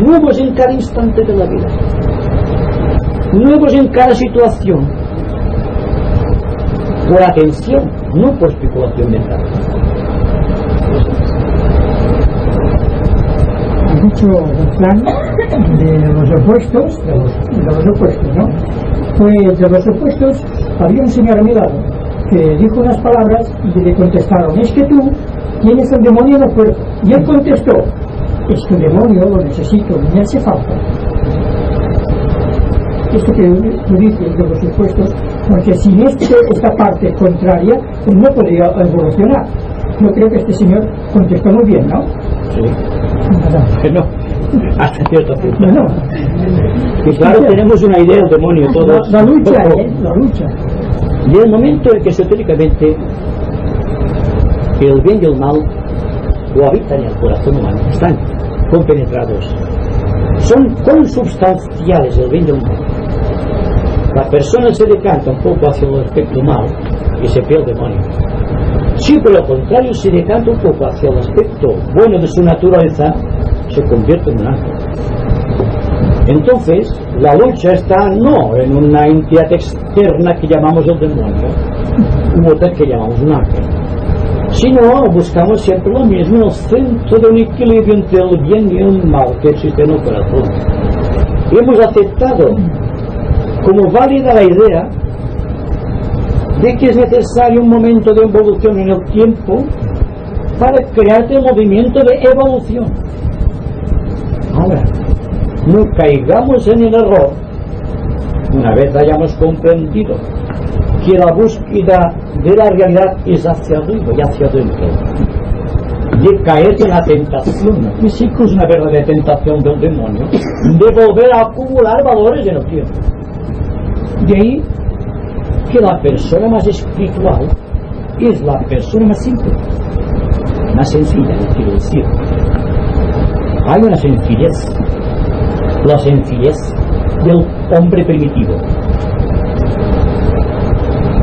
nuevos en cada instante de la vida, nuevos en cada situación, por atención, no por especulación mental. Has dicho el plan de los opuestos, ¿no? Pues de los opuestos había un señor a mi lado que dijo unas palabras y le contestaron: es que tú tienes el demonio en el cuerpo. Y él contestó: es que el demonio lo necesito, me hace falta. Esto que tú dices de los opuestos, porque sin esta parte contraria, pues no podría evolucionar. Yo creo que este señor contestó muy bien, ¿no? Sí. No, hasta cierto punto. No. Y claro, tenemos una idea del demonio todos. La lucha, la lucha. Y el momento en que esotéricamente el bien y el mal cohabitan en el corazón humano, están compenetrados, son consubstanciales el bien y el mal. La persona se decanta un poco hacia el aspecto mal y se ve el demonio. Si por lo contrario se decanta un poco hacia el aspecto bueno de su naturaleza, se convierte en un ángel. Entonces, la lucha está no en una entidad externa que llamamos el demonio, u otra que llamamos un ángel, sino buscamos siempre lo mismo, en el centro de un equilibrio entre el bien y el mal que existe en el corazón. Y hemos aceptado como válida la idea de que es necesario un momento de evolución en el tiempo para crear el movimiento de evolución. Ahora, no caigamos en el error, una vez hayamos comprendido que la búsqueda de la realidad es hacia arriba y hacia adentro, de caer en la tentación, que sí que es una verdadera tentación del demonio, de volver a acumular valores en el tiempo. De ahí que la persona más espiritual es la persona más simple, más sencilla, quiero decir. Hay una sencillez, la sencillez del hombre primitivo,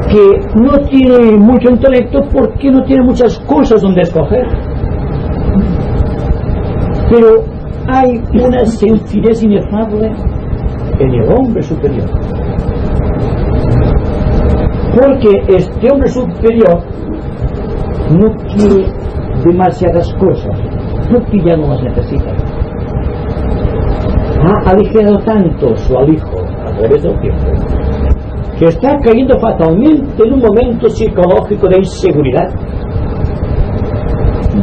que no tiene mucho intelecto porque no tiene muchas cosas donde escoger, pero hay una sencillez inefable en el hombre superior, porque este hombre superior no quiere demasiadas cosas porque ya no las necesita. Ha aligerado tanto su alijo a través del tiempo que está cayendo fatalmente en un momento psicológico de inseguridad,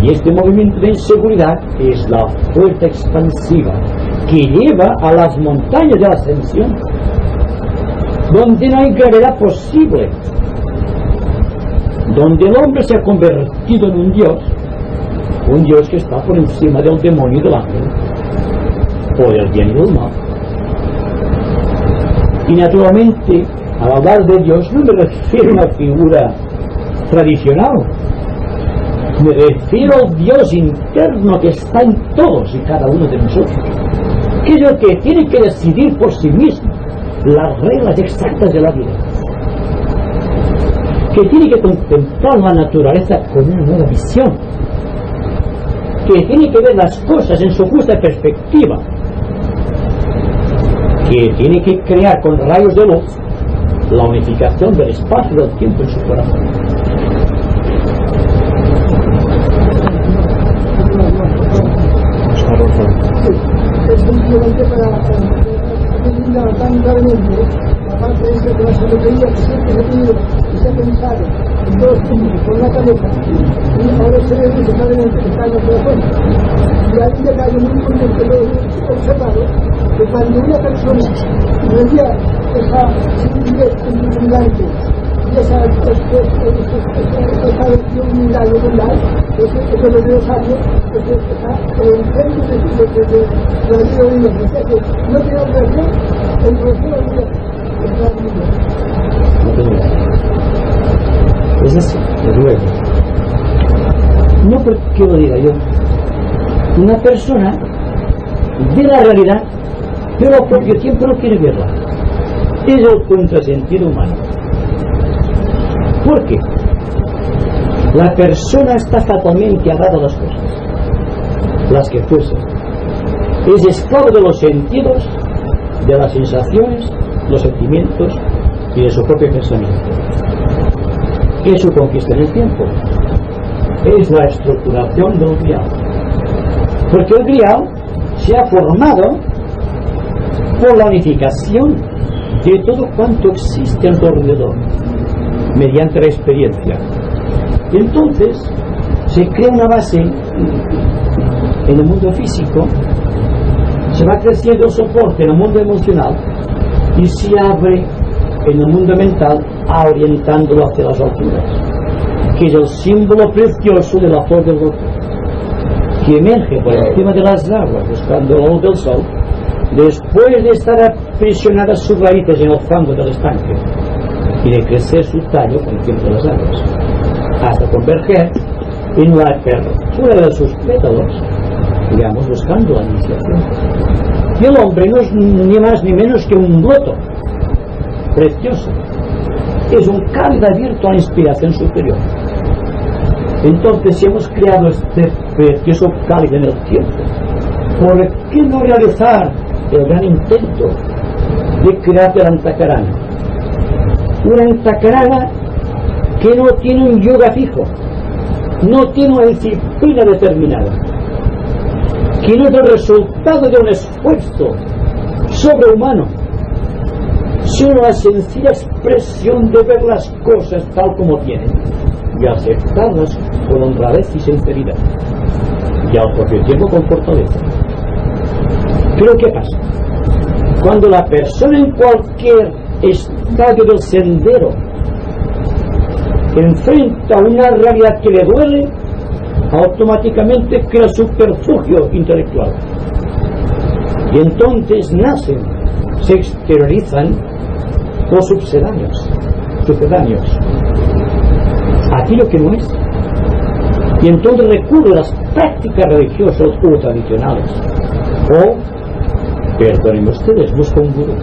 y este movimiento de inseguridad es la fuerza expansiva que lleva a las montañas de la ascensión, donde no hay gravedad posible, donde el hombre se ha convertido en un Dios que está por encima del demonio y del ángel, o del bien y del mal. Y naturalmente, al hablar de Dios no me refiero a una figura tradicional, me refiero al Dios interno que está en todos y cada uno de nosotros, que es el que tiene que decidir por sí mismo las reglas exactas de la vida, que tiene que contemplar la naturaleza con una nueva visión, que tiene que ver las cosas en su justa perspectiva, que tiene que crear con rayos de luz la unificación del espacio y del tiempo en su corazón. levanté para eliminar tan gravemente la parte esa de la psicología que siempre he tenido y se ha pensado en todos los puntos con la cabeza, y ahora el cerebro se está en el corazón. Y hay un detalle muy importante que lo he observado, que cuando una persona recibe esa sensibilidad intimidante y esa humildad y bondad, es lo que los sabios, está en el centro de la vida de Dios. O sea que no tiene relación en relación a Dios. No tengo idea. Es así, es luego. No porque lo diga yo. Una persona ve la realidad, pero al propio tiempo no quiere verla. Es el contrasentido humano. ¿Por qué? La persona está fatalmente atada a las cosas, las que fuesen. Es esclavo de los sentidos, de las sensaciones, los sentimientos y de su propio pensamiento. Es su conquista en el tiempo. Es la estructuración del grial. Porque el grial se ha formado por la unificación de todo cuanto existe alrededor, mediante la experiencia. Entonces se crea una base en el mundo físico, se va creciendo el soporte en el mundo emocional y se abre en el mundo mental, orientándolo hacia las alturas, que es el símbolo precioso de la flor del loto, que emerge por encima de las aguas buscando la luz del sol, después de estar aprisionadas sus raíces en el fango del estanque y de crecer su tallo por encima de las aguas, hasta converger en la apertura de sus pétalos, digamos, buscando la iniciación. Y el hombre no es ni más ni menos que un loto precioso, es un cáliz abierto a la inspiración superior. Entonces, si hemos creado este precioso cáliz en el tiempo, ¿por qué no realizar el gran intento de crear el Antakarana? Una Antakarana que no tiene un yoga fijo, no tiene una disciplina determinada, que no es el resultado de un esfuerzo sobrehumano, sino la sencilla expresión de ver las cosas tal como tienen y aceptarlas con honradez y sinceridad, y al propio tiempo con fortaleza. Pero ¿qué pasa? Cuando la persona en cualquier estadio del sendero enfrenta una realidad que le duele, automáticamente crea subterfugio intelectual. Y entonces nacen, se exteriorizan los sucedáneos, aquello que no es. Y entonces recurre a las prácticas religiosas o tradicionales. O, perdonen ustedes, busca un gurú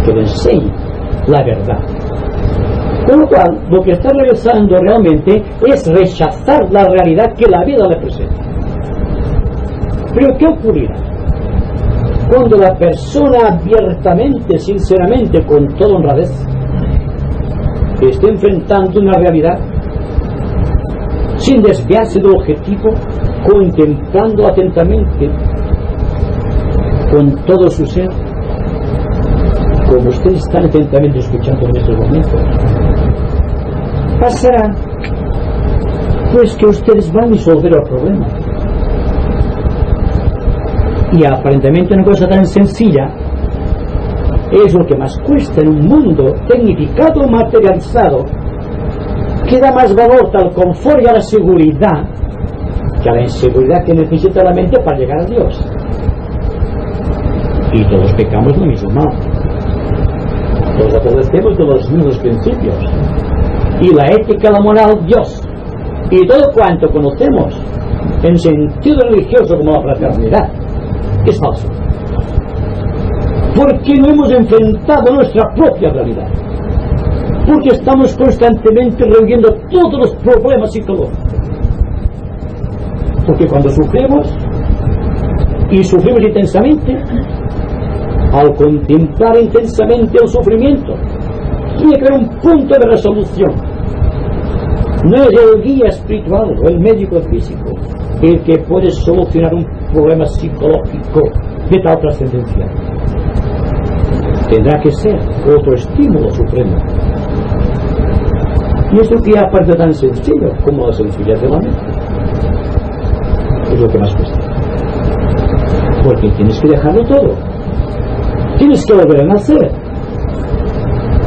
que le enseñe la verdad. Con lo cual, lo que está realizando realmente es rechazar la realidad que la vida le presenta. Pero ¿qué ocurrirá? Cuando la persona abiertamente, sinceramente, con toda honradez, esté enfrentando una realidad sin desviarse del objetivo, contemplando atentamente con todo su ser, como ustedes están atentamente escuchando en estos momentos, pasará pues que ustedes van a resolver el problema. Y aparentemente una cosa tan sencilla es lo que más cuesta en un mundo tecnificado, materializado, que da más valor al confort y a la seguridad que a la inseguridad que necesita la mente para llegar a Dios. Y todos pecamos lo mismo mal, todos adolecemos de los mismos principios, y la ética, la moral, Dios y todo cuanto conocemos en sentido religioso como la fraternidad es falso, porque no hemos enfrentado nuestra propia realidad, porque estamos constantemente reuniendo todos los problemas psicológicos, porque cuando sufrimos y sufrimos intensamente, al contemplar intensamente el sufrimiento tiene que haber un punto de resolución. No es el guía espiritual o el médico físico el que puede solucionar un problema psicológico de tal trascendencia. Tendrá que ser otro estímulo supremo. Y esto que aparte tan sencillo como la sencillez de la mente, es lo que más cuesta. Porque tienes que dejarlo todo. Tienes que volver a nacer.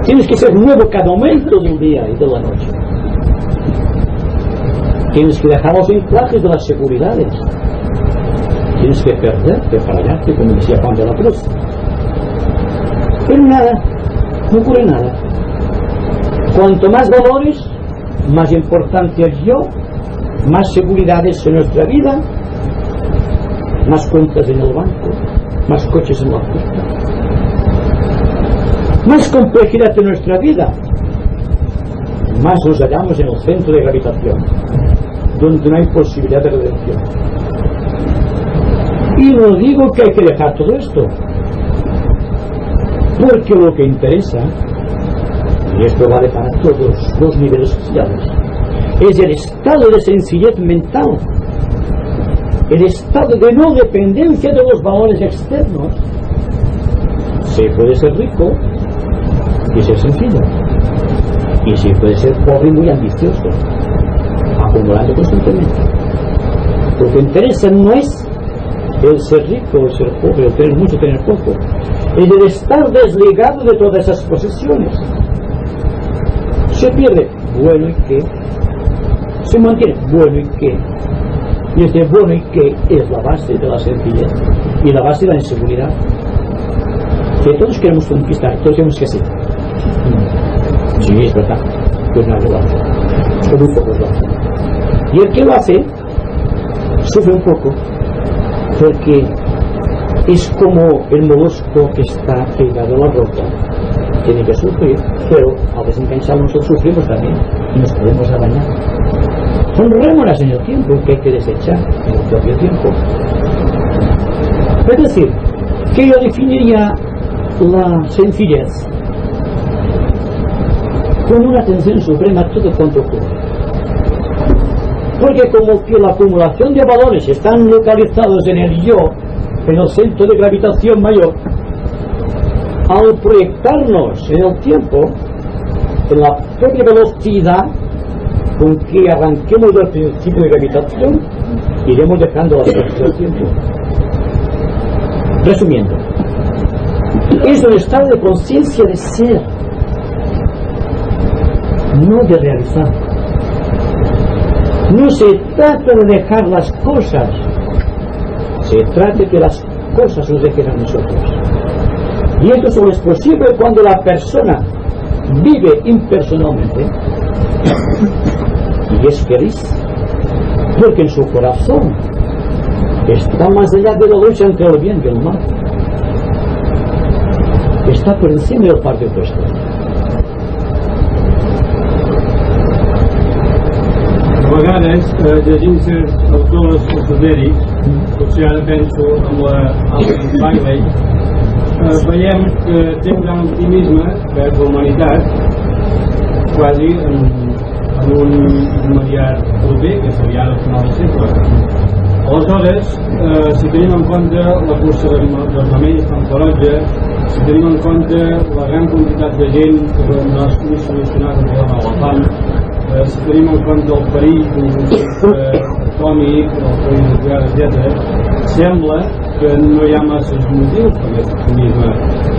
Tienes que ser nuevo cada momento del día y de la noche. Tienes que dejar los anclajes de las seguridades. Tienes que perderte para hallarte, como decía Juan de la Cruz. Pero nada, no ocurre nada. Cuanto más valores, más importancia yo, más seguridades en nuestra vida, más cuentas en el banco, más coches en la puerta, más complejidad en nuestra vida, más nos hallamos en el centro de gravitación, donde no hay posibilidad de redención. Y no digo que hay que dejar todo esto, porque lo que interesa, y esto vale para todos los niveles sociales, es el estado de sencillez mental, el estado de no dependencia de los valores externos. Se puede ser rico y ser sencillo, y se puede ser pobre y muy ambicioso, acumulando constantemente. Lo que interesa no es el ser rico o el ser pobre, el tener mucho o tener poco, es el estar desligado de todas esas posesiones. Se pierde, bueno y qué, se mantiene, bueno y qué, y este bueno y qué es la base de la sencillez y la base de la inseguridad que todos queremos conquistar, todos queremos que sí. Sí, es verdad, pues nadie lo hace, o muy pocos lo hacen, y el que lo hace sufre un poco, porque es como el molusco que está pegado a la roca. Tiene que sufrir, pero al desengancharlo nosotros sufrimos también y nos podemos arañar. Son rémoras en el tiempo que hay que desechar en el propio tiempo. Es decir, que yo definiría la sencillez con una atención suprema a todo cuanto ocurre. Porque como que la acumulación de valores están localizados en el yo, en el centro de gravitación mayor, al proyectarnos en el tiempo, en la propia velocidad con que arranquemos del principio de gravitación, iremos dejando las cosas del tiempo. Resumiendo, es un estado de conciencia de ser, no de realizar. No se trata de dejar las cosas, se trata de que las cosas nos dejen a nosotros. Y esto solo es posible cuando la persona vive impersonalmente y es feliz, porque en su corazón está más allá de la lucha entre el bien y el mal, está por encima del par de opuestos. A vegades, llegint certs autors esotèrics, potser ara penso en l'Alice Bailey, veiem que té un gran optimisme vers la humanitat, quasi en un immediat proper, que seria al final del segle. Aleshores, si tenim en compte la cursa dels remeis tan ferotge, si tenim en compte la gran quantitat de gent que no ha solucionat el problema de la fam, si tenim en compte el perill d'un atòmic, el perill nuclear, etc., sembla que no hi ha masses motius per aquest optimisme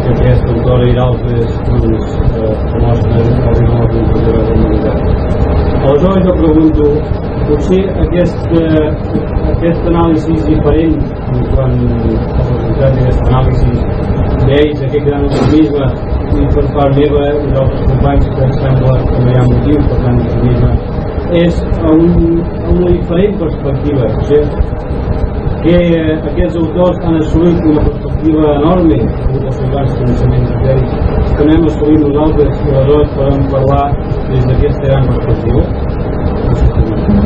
que aquesta autora i d'altres mostren al final de la conclusió de la humanitat. Aleshores jo pregunto, potser aquest anàlisi diferent quan els resultats d'aquesta anàlisi d'ells, aquest gran optimisme, i per part meva i d'altres companys que em sembla que no hi ha motiu per tant optimisme, és a una diferent perspectiva. Que aquests autors han assolit una perspectiva enorme dels seus coneixements esotèrics que no hem assolit nosaltres, i aleshores podem parlar des d'aquesta gran perspectiva.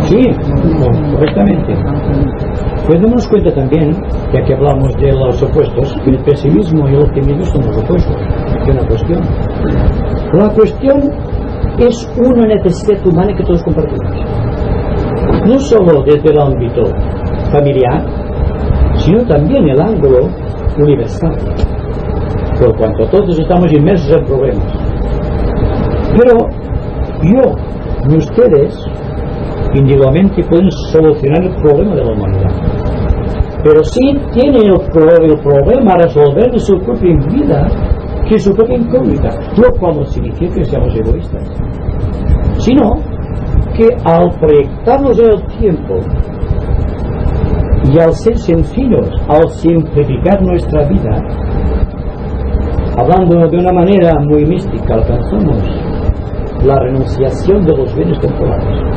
Sí, correctamente. Pues demos cuenta también, ya que hablamos de los opuestos, que el pesimismo y el optimismo son los opuestos. Hay una cuestión. La cuestión es una necesidad humana que todos compartimos. No solo desde el ámbito familiar, sino también el ángulo universal, por cuanto todos estamos inmersos en problemas. Pero yo ni ustedes individualmente pueden solucionar el problema de la humanidad, pero sí tienen el problema a resolver de su propia vida, que es su propia incógnita, lo cual no significa que seamos egoístas, sino que al proyectarnos en el tiempo y al ser sencillos, al simplificar nuestra vida, hablando de una manera muy mística, alcanzamos la renunciación de los bienes temporales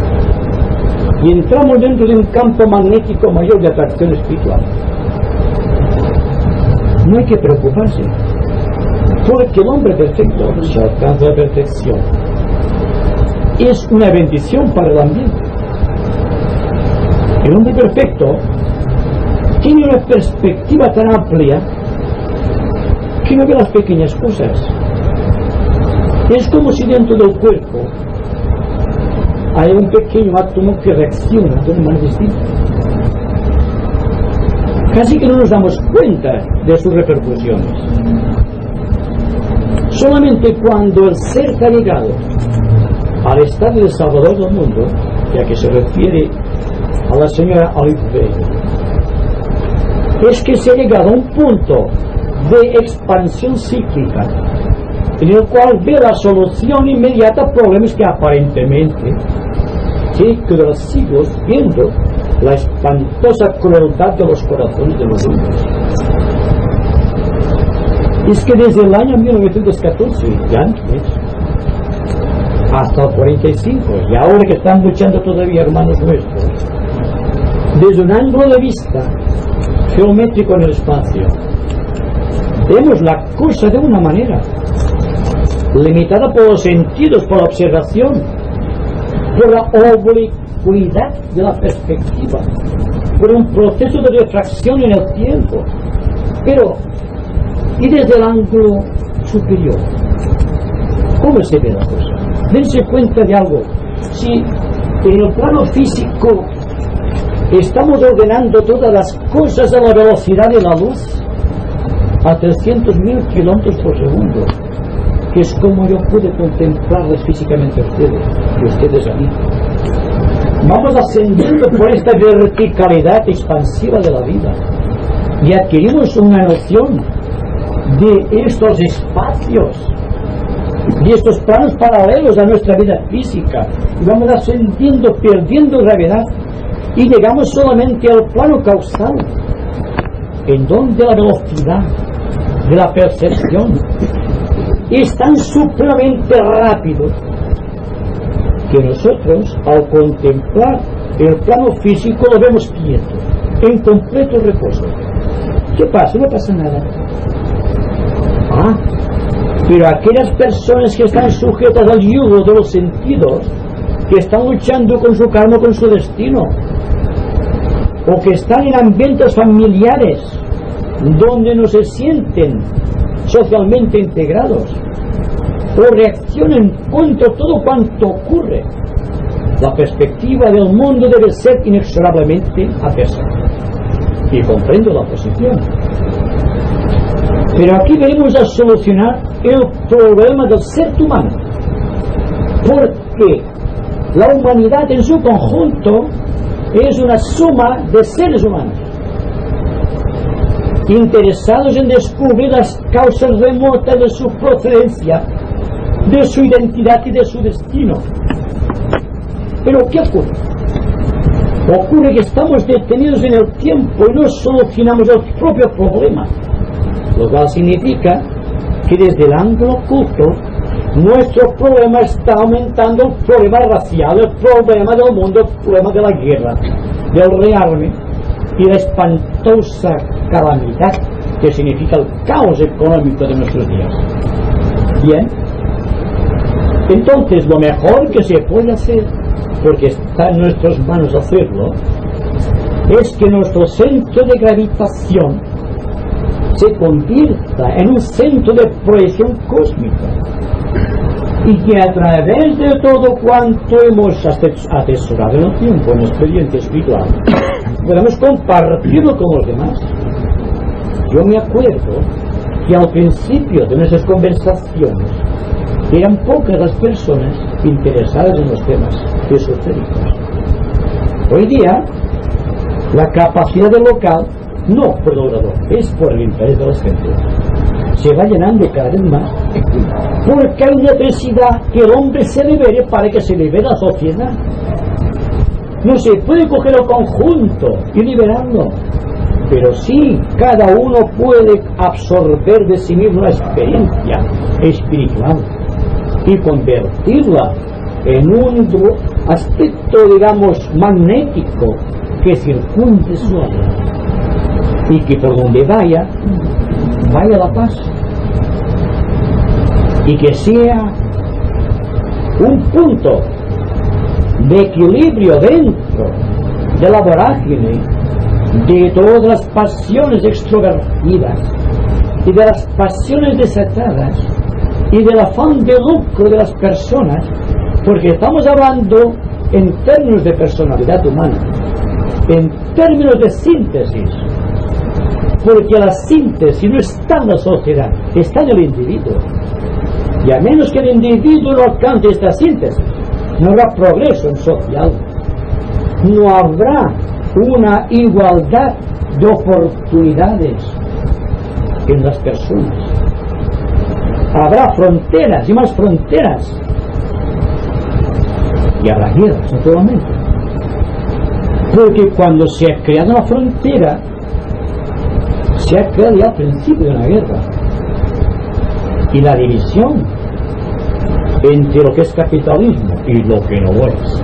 y entramos dentro de un campo magnético mayor de atracción espiritual. No hay que preocuparse, porque el hombre perfecto, si alcanza la perfección, es una bendición para el ambiente. El hombre perfecto tiene una perspectiva tan amplia que no ve las pequeñas cosas. Es como si dentro del cuerpo hay un pequeño átomo que reacciona de una manera distinta. Casi que no nos damos cuenta de sus repercusiones. Solamente cuando el ser que ha llegado al estado de Salvador del mundo, ya que se refiere a la señora Olive, es que se ha llegado a un punto de expansión cíclica en el cual ve la solución inmediata a problemas que aparentemente tienen que durar siglos viendo la espantosa crueldad de los corazones de los hombres. Es que desde el año 1914 y antes hasta el 45 y ahora que están luchando todavía hermanos nuestros, desde un ángulo de vista geométrico en el espacio, vemos la cosa de una manera limitada por los sentidos, por la observación, por la oblicuidad de la perspectiva, por un proceso de refracción en el tiempo. Pero, y desde el ángulo superior, ¿cómo se ve la cosa? Dense cuenta de algo. Si en el plano físico estamos ordenando todas las cosas a la velocidad de la luz, a 300.000 kilómetros por segundo, que es como yo pude contemplarles físicamente a ustedes y ustedes a mí, vamos ascendiendo por esta verticalidad expansiva de la vida y adquirimos una noción de estos espacios, de estos planos paralelos a nuestra vida física, y vamos ascendiendo, perdiendo gravedad, y llegamos solamente al plano causal, en donde la velocidad de la percepción es tan supremamente rápido que nosotros, al contemplar el plano físico, lo vemos quieto, en completo reposo. ¿Qué pasa? No pasa nada. Pero aquellas personas que están sujetas al yugo de los sentidos, que están luchando con su karma, con su destino, o que están en ambientes familiares donde no se sienten socialmente integrados, o reaccionan contra todo cuanto ocurre, la perspectiva del mundo debe ser inexorablemente adversa. Y comprendo la posición. Pero aquí venimos a solucionar el problema del ser humano, porque la humanidad en su conjunto es una suma de seres humanos interesados en descubrir las causas remotas de su procedencia, de su identidad y de su destino. Pero ¿qué ocurre? Ocurre que estamos detenidos en el tiempo y no solucionamos el propio problema, lo cual significa que desde el ángulo oculto nuestro problema está aumentando el problema racial, el problema del mundo, el problema de la guerra, del rearme y la espantosa calamidad que significa el caos económico de nuestros días. Bien, entonces lo mejor que se puede hacer, porque está en nuestras manos hacerlo, es que nuestro centro de gravitación se convierta en un centro de proyección cósmica y que a través de todo cuanto hemos atesorado en el tiempo, en la experiencia espiritual, podamos compartirlo con los demás. Yo me acuerdo que al principio de nuestras conversaciones eran pocas las personas interesadas en los temas esotéricos. Hoy día, la capacidad del local, no por el orador, es por el interés de la gente, se va llenando cada vez más, porque hay necesidad que el hombre se libere para que se libere la sociedad. No se puede coger el conjunto y liberarlo, pero sí, cada uno puede absorber de sí mismo una experiencia espiritual y convertirla en un aspecto, digamos, magnético que circunde su alma y que por donde vaya la paz, y que sea un punto de equilibrio dentro de la vorágine de todas las pasiones extrovertidas y de las pasiones desatadas y del afán de lucro de las personas, porque estamos hablando en términos de personalidad humana, en términos de síntesis, porque la síntesis no está en la sociedad, está en el individuo, y a menos que el individuo no alcance esta síntesis, no habrá progreso en social, no habrá una igualdad de oportunidades en las personas, habrá fronteras y más fronteras, y habrá guerras, naturalmente, porque cuando se ha creado una frontera, se ha creado ya al principio de una guerra, y la división entre lo que es capitalismo y lo que no es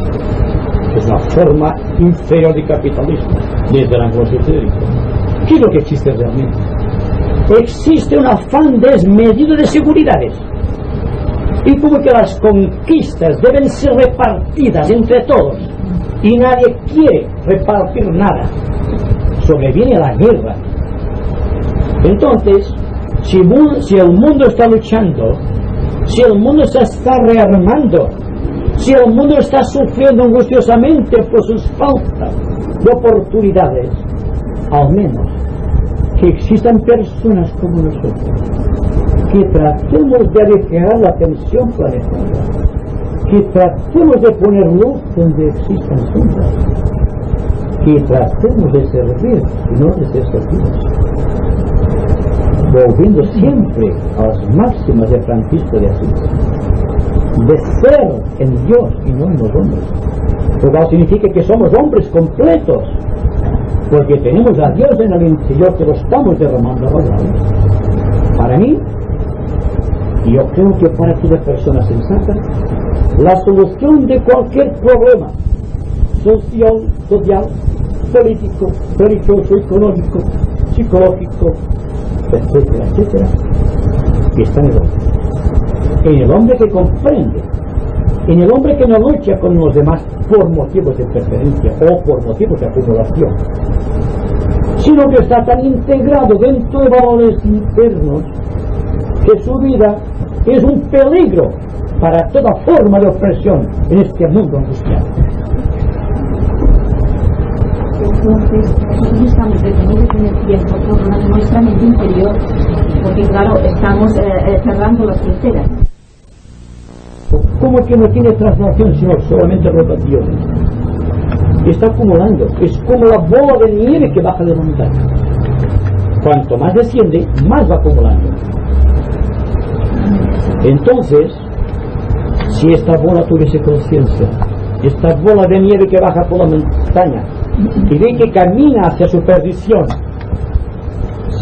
una forma inferior de capitalismo desde el ángulo esotérico. ¿Qué es lo que existe realmente? Existe un afán desmedido de seguridades, y como que las conquistas deben ser repartidas entre todos y nadie quiere repartir nada, sobreviene la guerra. Entonces, si el mundo está luchando, si el mundo se está rearmando, si el mundo está sufriendo angustiosamente por sus faltas de oportunidades, al menos que existan personas como nosotros, que tratemos de aligerar la tensión planetaria, que tratemos de poner luz donde existan sombras, que tratemos de servir y no de ser servidos, volviendo siempre a las máximas de Francisco de Asís, de ser en Dios y no en los hombres, lo cual significa que somos hombres completos, porque tenemos a Dios en el interior que lo estamos derramando ahora. Para mí, y yo creo que para toda persona sensata, la solución de cualquier problema social, político, religioso, económico, psicológico, etcétera, etcétera, está en el hombre. En el hombre que comprende, en el hombre que no lucha con los demás por motivos de preferencia o por motivos de acumulación, sino que está tan integrado dentro de valores internos que su vida es un peligro para toda forma de opresión en este mundo angustiado. Entonces, nosotros estamos detenidos en el tiempo por nuestra mente interior, porque claro, estamos cerrando las fronteras. ¿Cómo que no tiene traslación sino solamente rotaciones? Está acumulando, es como la bola de nieve que baja de la montaña. Cuanto más desciende, más va acumulando. Entonces, si esta bola tuviese conciencia, esta bola de nieve que baja por la montaña y ve que camina hacia su perdición,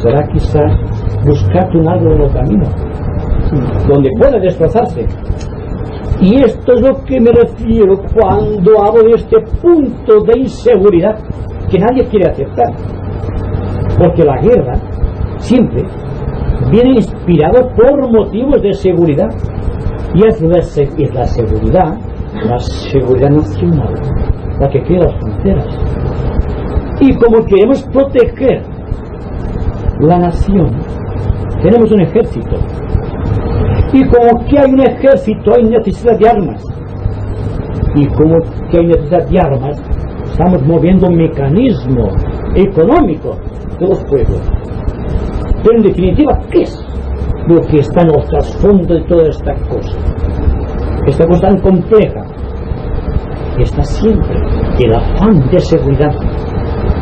será quizás buscar un árbol en el camino donde pueda desplazarse. Y esto es lo que me refiero cuando hablo de este punto de inseguridad que nadie quiere aceptar, porque la guerra siempre viene inspirada por motivos de seguridad, y es la seguridad nacional la que crea las fronteras. Y como queremos proteger la nación, tenemos un ejército, y como que hay un ejército hay necesidad de armas, y como que hay necesidad de armas, estamos moviendo un mecanismo económico de los pueblos. Pero en definitiva, ¿qué es lo que está en el trasfondo de toda esta cosa? Esta cosa tan compleja. Está siempre el afán de seguridad,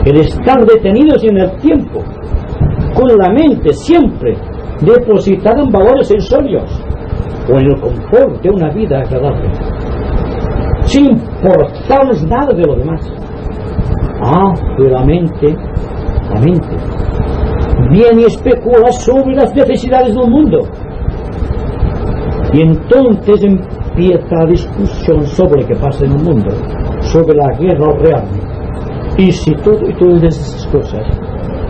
el estar detenidos en el tiempo, con la mente siempre depositada en valores sensorios o en el confort de una vida agradable, sin importarnos nada de lo demás. Pero la mente viene y especula sobre las necesidades del mundo, y entonces empieza la discusión sobre lo que pasa en el mundo, sobre la guerra real, y si todas esas cosas,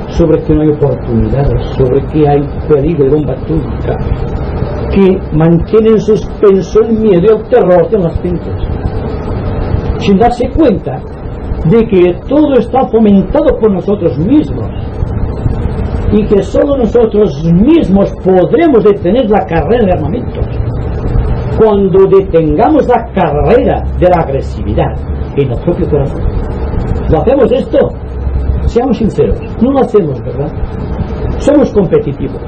sobre que no hay oportunidades, sobre que hay peligro de bomba atómica, que mantienen suspenso el miedo y el terror en las gentes, sin darse cuenta de que todo está fomentado por nosotros mismos, y que solo nosotros mismos podremos detener la carrera de armamentos. Cuando detengamos la carrera de la agresividad en el propio corazón. ¿Lo hacemos esto? Seamos sinceros, no lo hacemos, ¿verdad? Somos competitivos,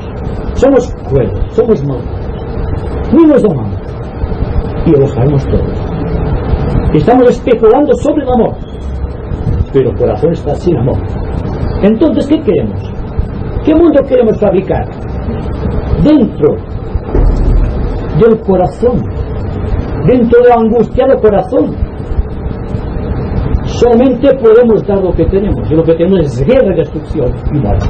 somos crueles, somos malvados, no nos amamos, y lo sabemos todos. Estamos especulando sobre el amor, pero el corazón está sin amor. Entonces, ¿qué queremos? ¿Qué mundo queremos fabricar? Dentro del corazón, dentro del angustiado corazón, solamente podemos dar lo que tenemos, y lo que tenemos es guerra, destrucción y muerte.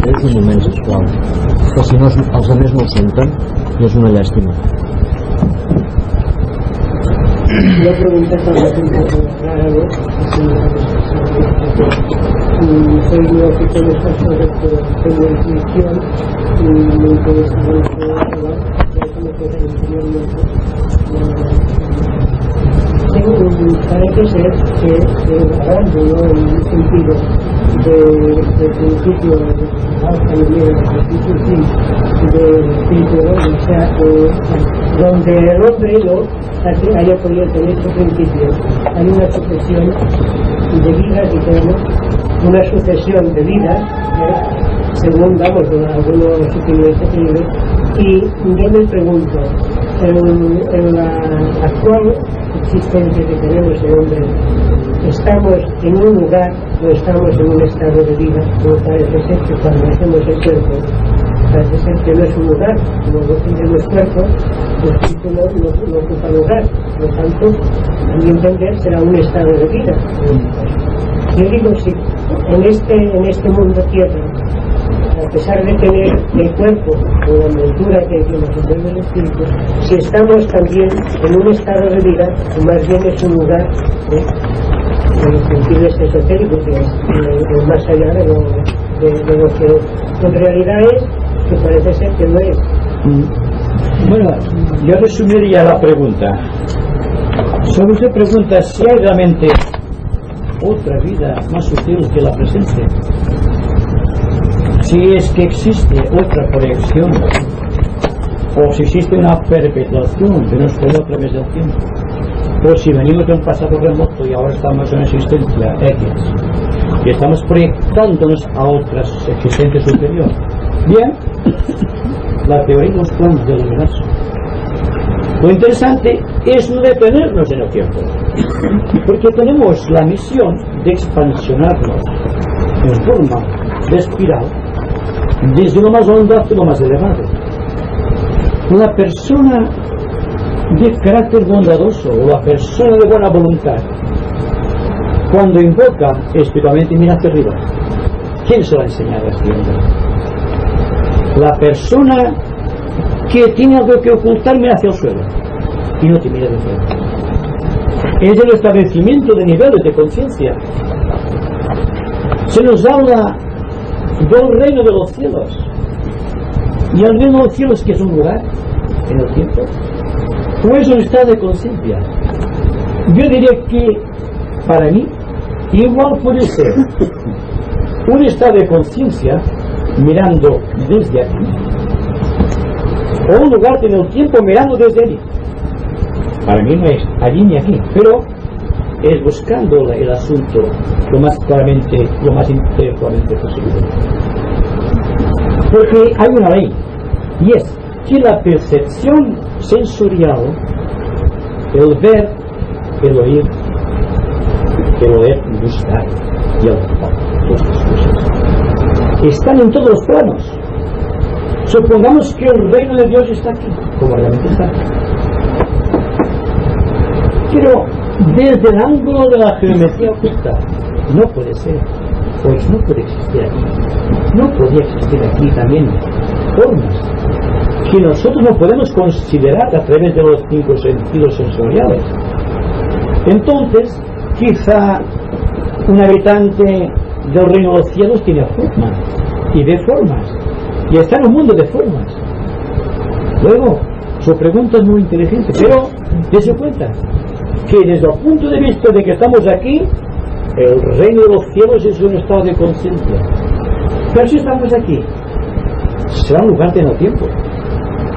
És un moment, sisplau, que si no els altres no ho senten i és una llàstima. La pregunta tal vez un poco rara, ¿no? Soy neófito en estas cosas, pero tengo intuición y me interesa mucho hablar, ya es una cosa interiormente. Parece ser que hablando, ¿no?, en el sentido de principio de espíritu, ¿no? O sea, donde el hombre no haya podido tener su principio, hay una sucesión de vidas, digamos, una sucesión de vidas, según vamos algunos superiores de libro, y yo me pregunto, en la actual existencia que tenemos el hombre, ¿estamos en un lugar o estamos en un estado de vida? Como parece ser que cuando hacemos el cuerpo, parece ser que no es un lugar, como no tenemos cuerpo, el espíritu no ocupa lugar, por lo tanto, a mi entender será un estado de vida. Yo digo, si en este mundo tierra, a pesar de tener el cuerpo o la montura que nos envuelve el espíritu, si estamos también en un estado de vida, o más bien es un lugar en los sentidos esotéricos, que es más allá de lo que en realidad es, que parece ser que no es. Bueno, yo resumiría la pregunta. Solo se pregunta si hay realmente otra vida más sutil que la presente, si es que existe otra proyección, o si existe una perpetuación de nuestra vida a través del tiempo, o si venimos de un pasado remoto y ahora estamos en una existencia X y estamos proyectándonos a otras existencias superiores. Bien, la teoría y los planos del universo. Lo interesante es no detenernos en el tiempo, porque tenemos la misión de expansionarnos en forma de espiral desde lo más hondo hasta lo más elevado. La persona de carácter bondadoso o la persona de buena voluntad, cuando invoca espiritualmente, mira hacia arriba. ¿Quién se lo ha enseñado a este hombre? La persona que tiene algo que ocultar mira hacia el suelo y no te mira de frente. Es el establecimiento de niveles de conciencia. Se nos habla del reino de los cielos, y el reino de los cielos, que es un lugar en el tiempo, o es un estado de conciencia. Yo diría que para mí igual puede ser un estado de conciencia mirando desde aquí, o un lugar en el tiempo mirando desde allí. Para mí no es allí ni aquí, pero es buscando el asunto lo más claramente, lo más intelectualmente posible. Porque hay una ley, y es que la percepción sensorial, el ver, el oír, gustar y el olfato, todas estas cosas, están en todos los planos. Supongamos que el reino de Dios está aquí, como realmente está aquí. Pero desde el ángulo de la geometría oculta, no puede ser, pues no puede existir aquí. No podía existir aquí también formas que nosotros no podemos considerar a través de los 5 sentidos sensoriales. Entonces, quizá un habitante del reino de los cielos tiene formas y ve formas y está en un mundo de formas. Luego, su pregunta es muy inteligente, pero dése cuenta que desde el punto de vista de que estamos aquí, el reino de los cielos es un estado de conciencia. Pero si estamos aquí, será un lugar de no tiempo,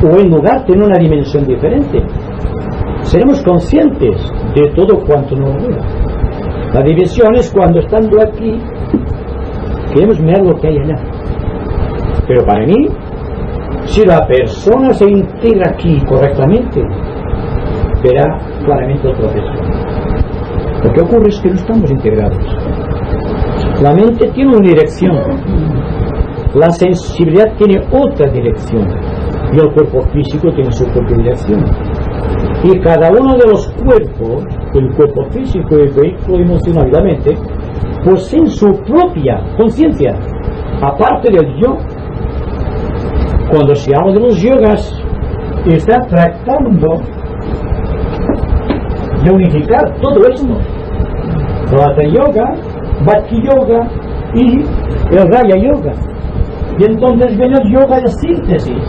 o en lugar de una dimensión diferente. Seremos conscientes de todo cuanto nos rodea. La división es cuando, estando aquí, queremos mirar lo que hay allá. Pero para mí, si la persona se integra aquí correctamente, verá claramente el proceso. Lo que ocurre es que no estamos integrados. La mente tiene una dirección, la sensibilidad tiene otra dirección, y el cuerpo físico tiene su propia dirección. Y cada uno de los cuerpos, el cuerpo físico, el vehículo emocional y la mente, poseen su propia conciencia, aparte del yo. Cuando se habla de los yogas, está tratando de unificar todo esto. Hatha Yoga, Bhakti Yoga y el Raya Yoga. Y entonces viene el yoga de síntesis,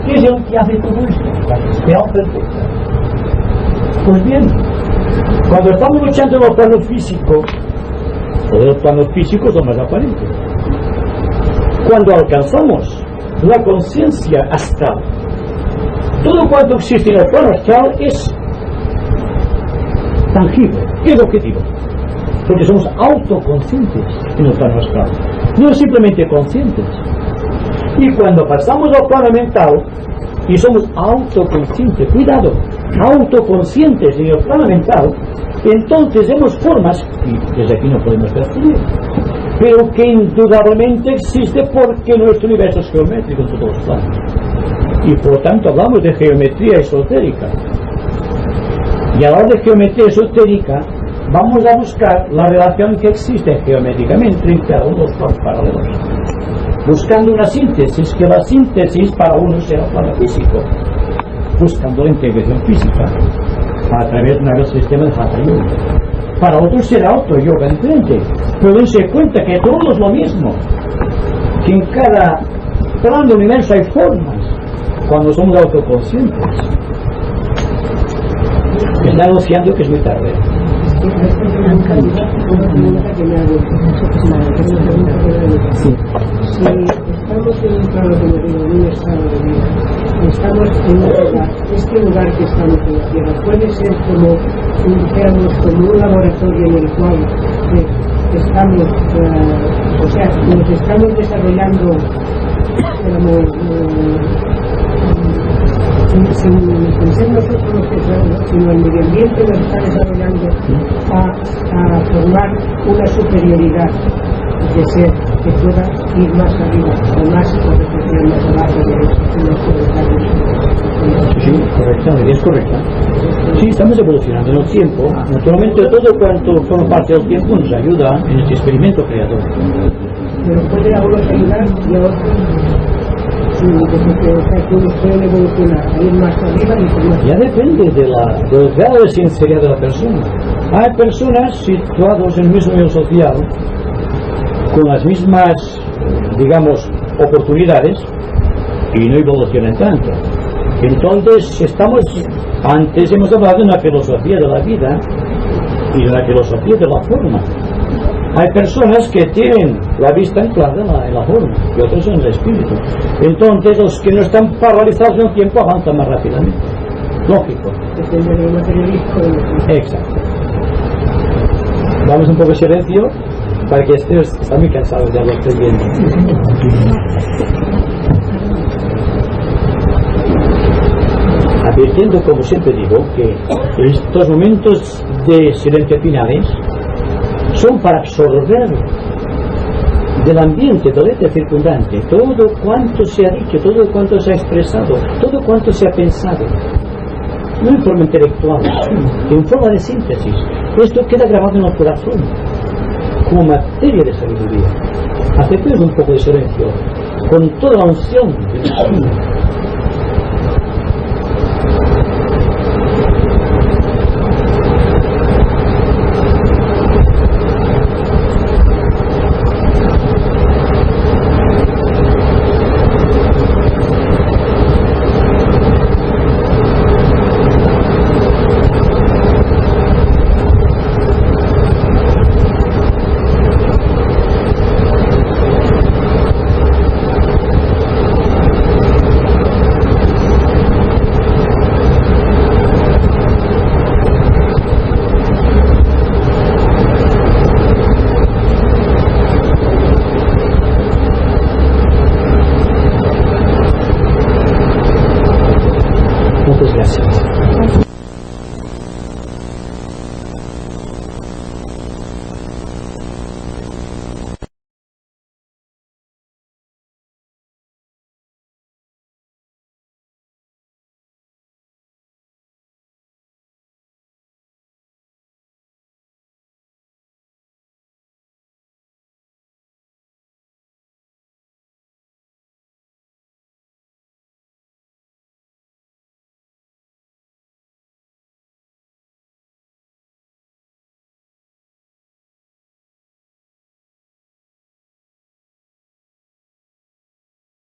que es el que hace todo esto, la gestión perfecta. Pues bien, cuando estamos luchando en el plano físico, todo el plano físico es lo más aparente. Cuando alcanzamos la conciencia astral, todo cuanto existe en el plano astral es tangible, es objetivo, porque somos autoconscientes en el plano astral, no simplemente conscientes. Y cuando pasamos al plano mental y somos autoconscientes, cuidado, autoconscientes en el plano mental, entonces vemos formas que desde aquí no podemos percibir, pero que indudablemente existe porque nuestro universo es geométrico en todos los planos. Y por lo tanto hablamos de geometría esotérica. Y a la hora de geometría esotérica vamos a buscar la relación que existe geométricamente en cada uno de los planos paralelos, buscando una síntesis, que la síntesis para uno sea el plano físico, buscando la integración física a través del sistema de Hatha Yoga. Para otros será otro yoga diferente, pero dense cuenta que todo es lo mismo, que en cada plano del universo hay formas cuando somos autoconscientes. Me está anunciando que es muy tarde. Sí. Si estamos en un plano de un estado de vida, estamos en un lugar, este lugar que estamos en la Tierra puede ser como, digamos, como un laboratorio en el cual estamos, o sea, nos estamos desarrollando, sin ser nosotros los que somos, sino el medio ambiente nos está desarrollando a formar una superioridad de ser que pueda ir más arriba o más corrección más abajo de los comentarios. Sí, correcta, la idea es correcta. Sí, estamos evolucionando en el tiempo. Naturalmente todo cuanto forma parte del tiempo nos ayuda en este experimento creador. Pero puede a unos ayudar y a otros que unos pueden evolucionar, a ir más arriba y más. Ya depende del grado de sinceridad de la persona. Hay personas situadas en el mismo medio social, con las mismas, digamos, oportunidades, y no evolucionan tanto. Entonces, antes hemos hablado de una filosofía de la vida y de una filosofía de la forma. Hay personas que tienen la vista anclada en la forma y otros en el espíritu. Entonces, los que no están paralizados en el tiempo avanzan más rápidamente. Lógico. Depende del materialismo. Exacto. Vamos un poco de silencio para que estén muy cansados, ya lo estoy viendo. Advirtiendo, como siempre digo, que estos momentos de silencio finales son para absorber del ambiente, del ente circundante, todo cuanto se ha dicho, todo cuanto se ha expresado, todo cuanto se ha pensado, no en forma intelectual, en forma de síntesis. Esto queda grabado en el corazón como materia de sabiduría. Aceptemos un poco de silencio con toda la unción de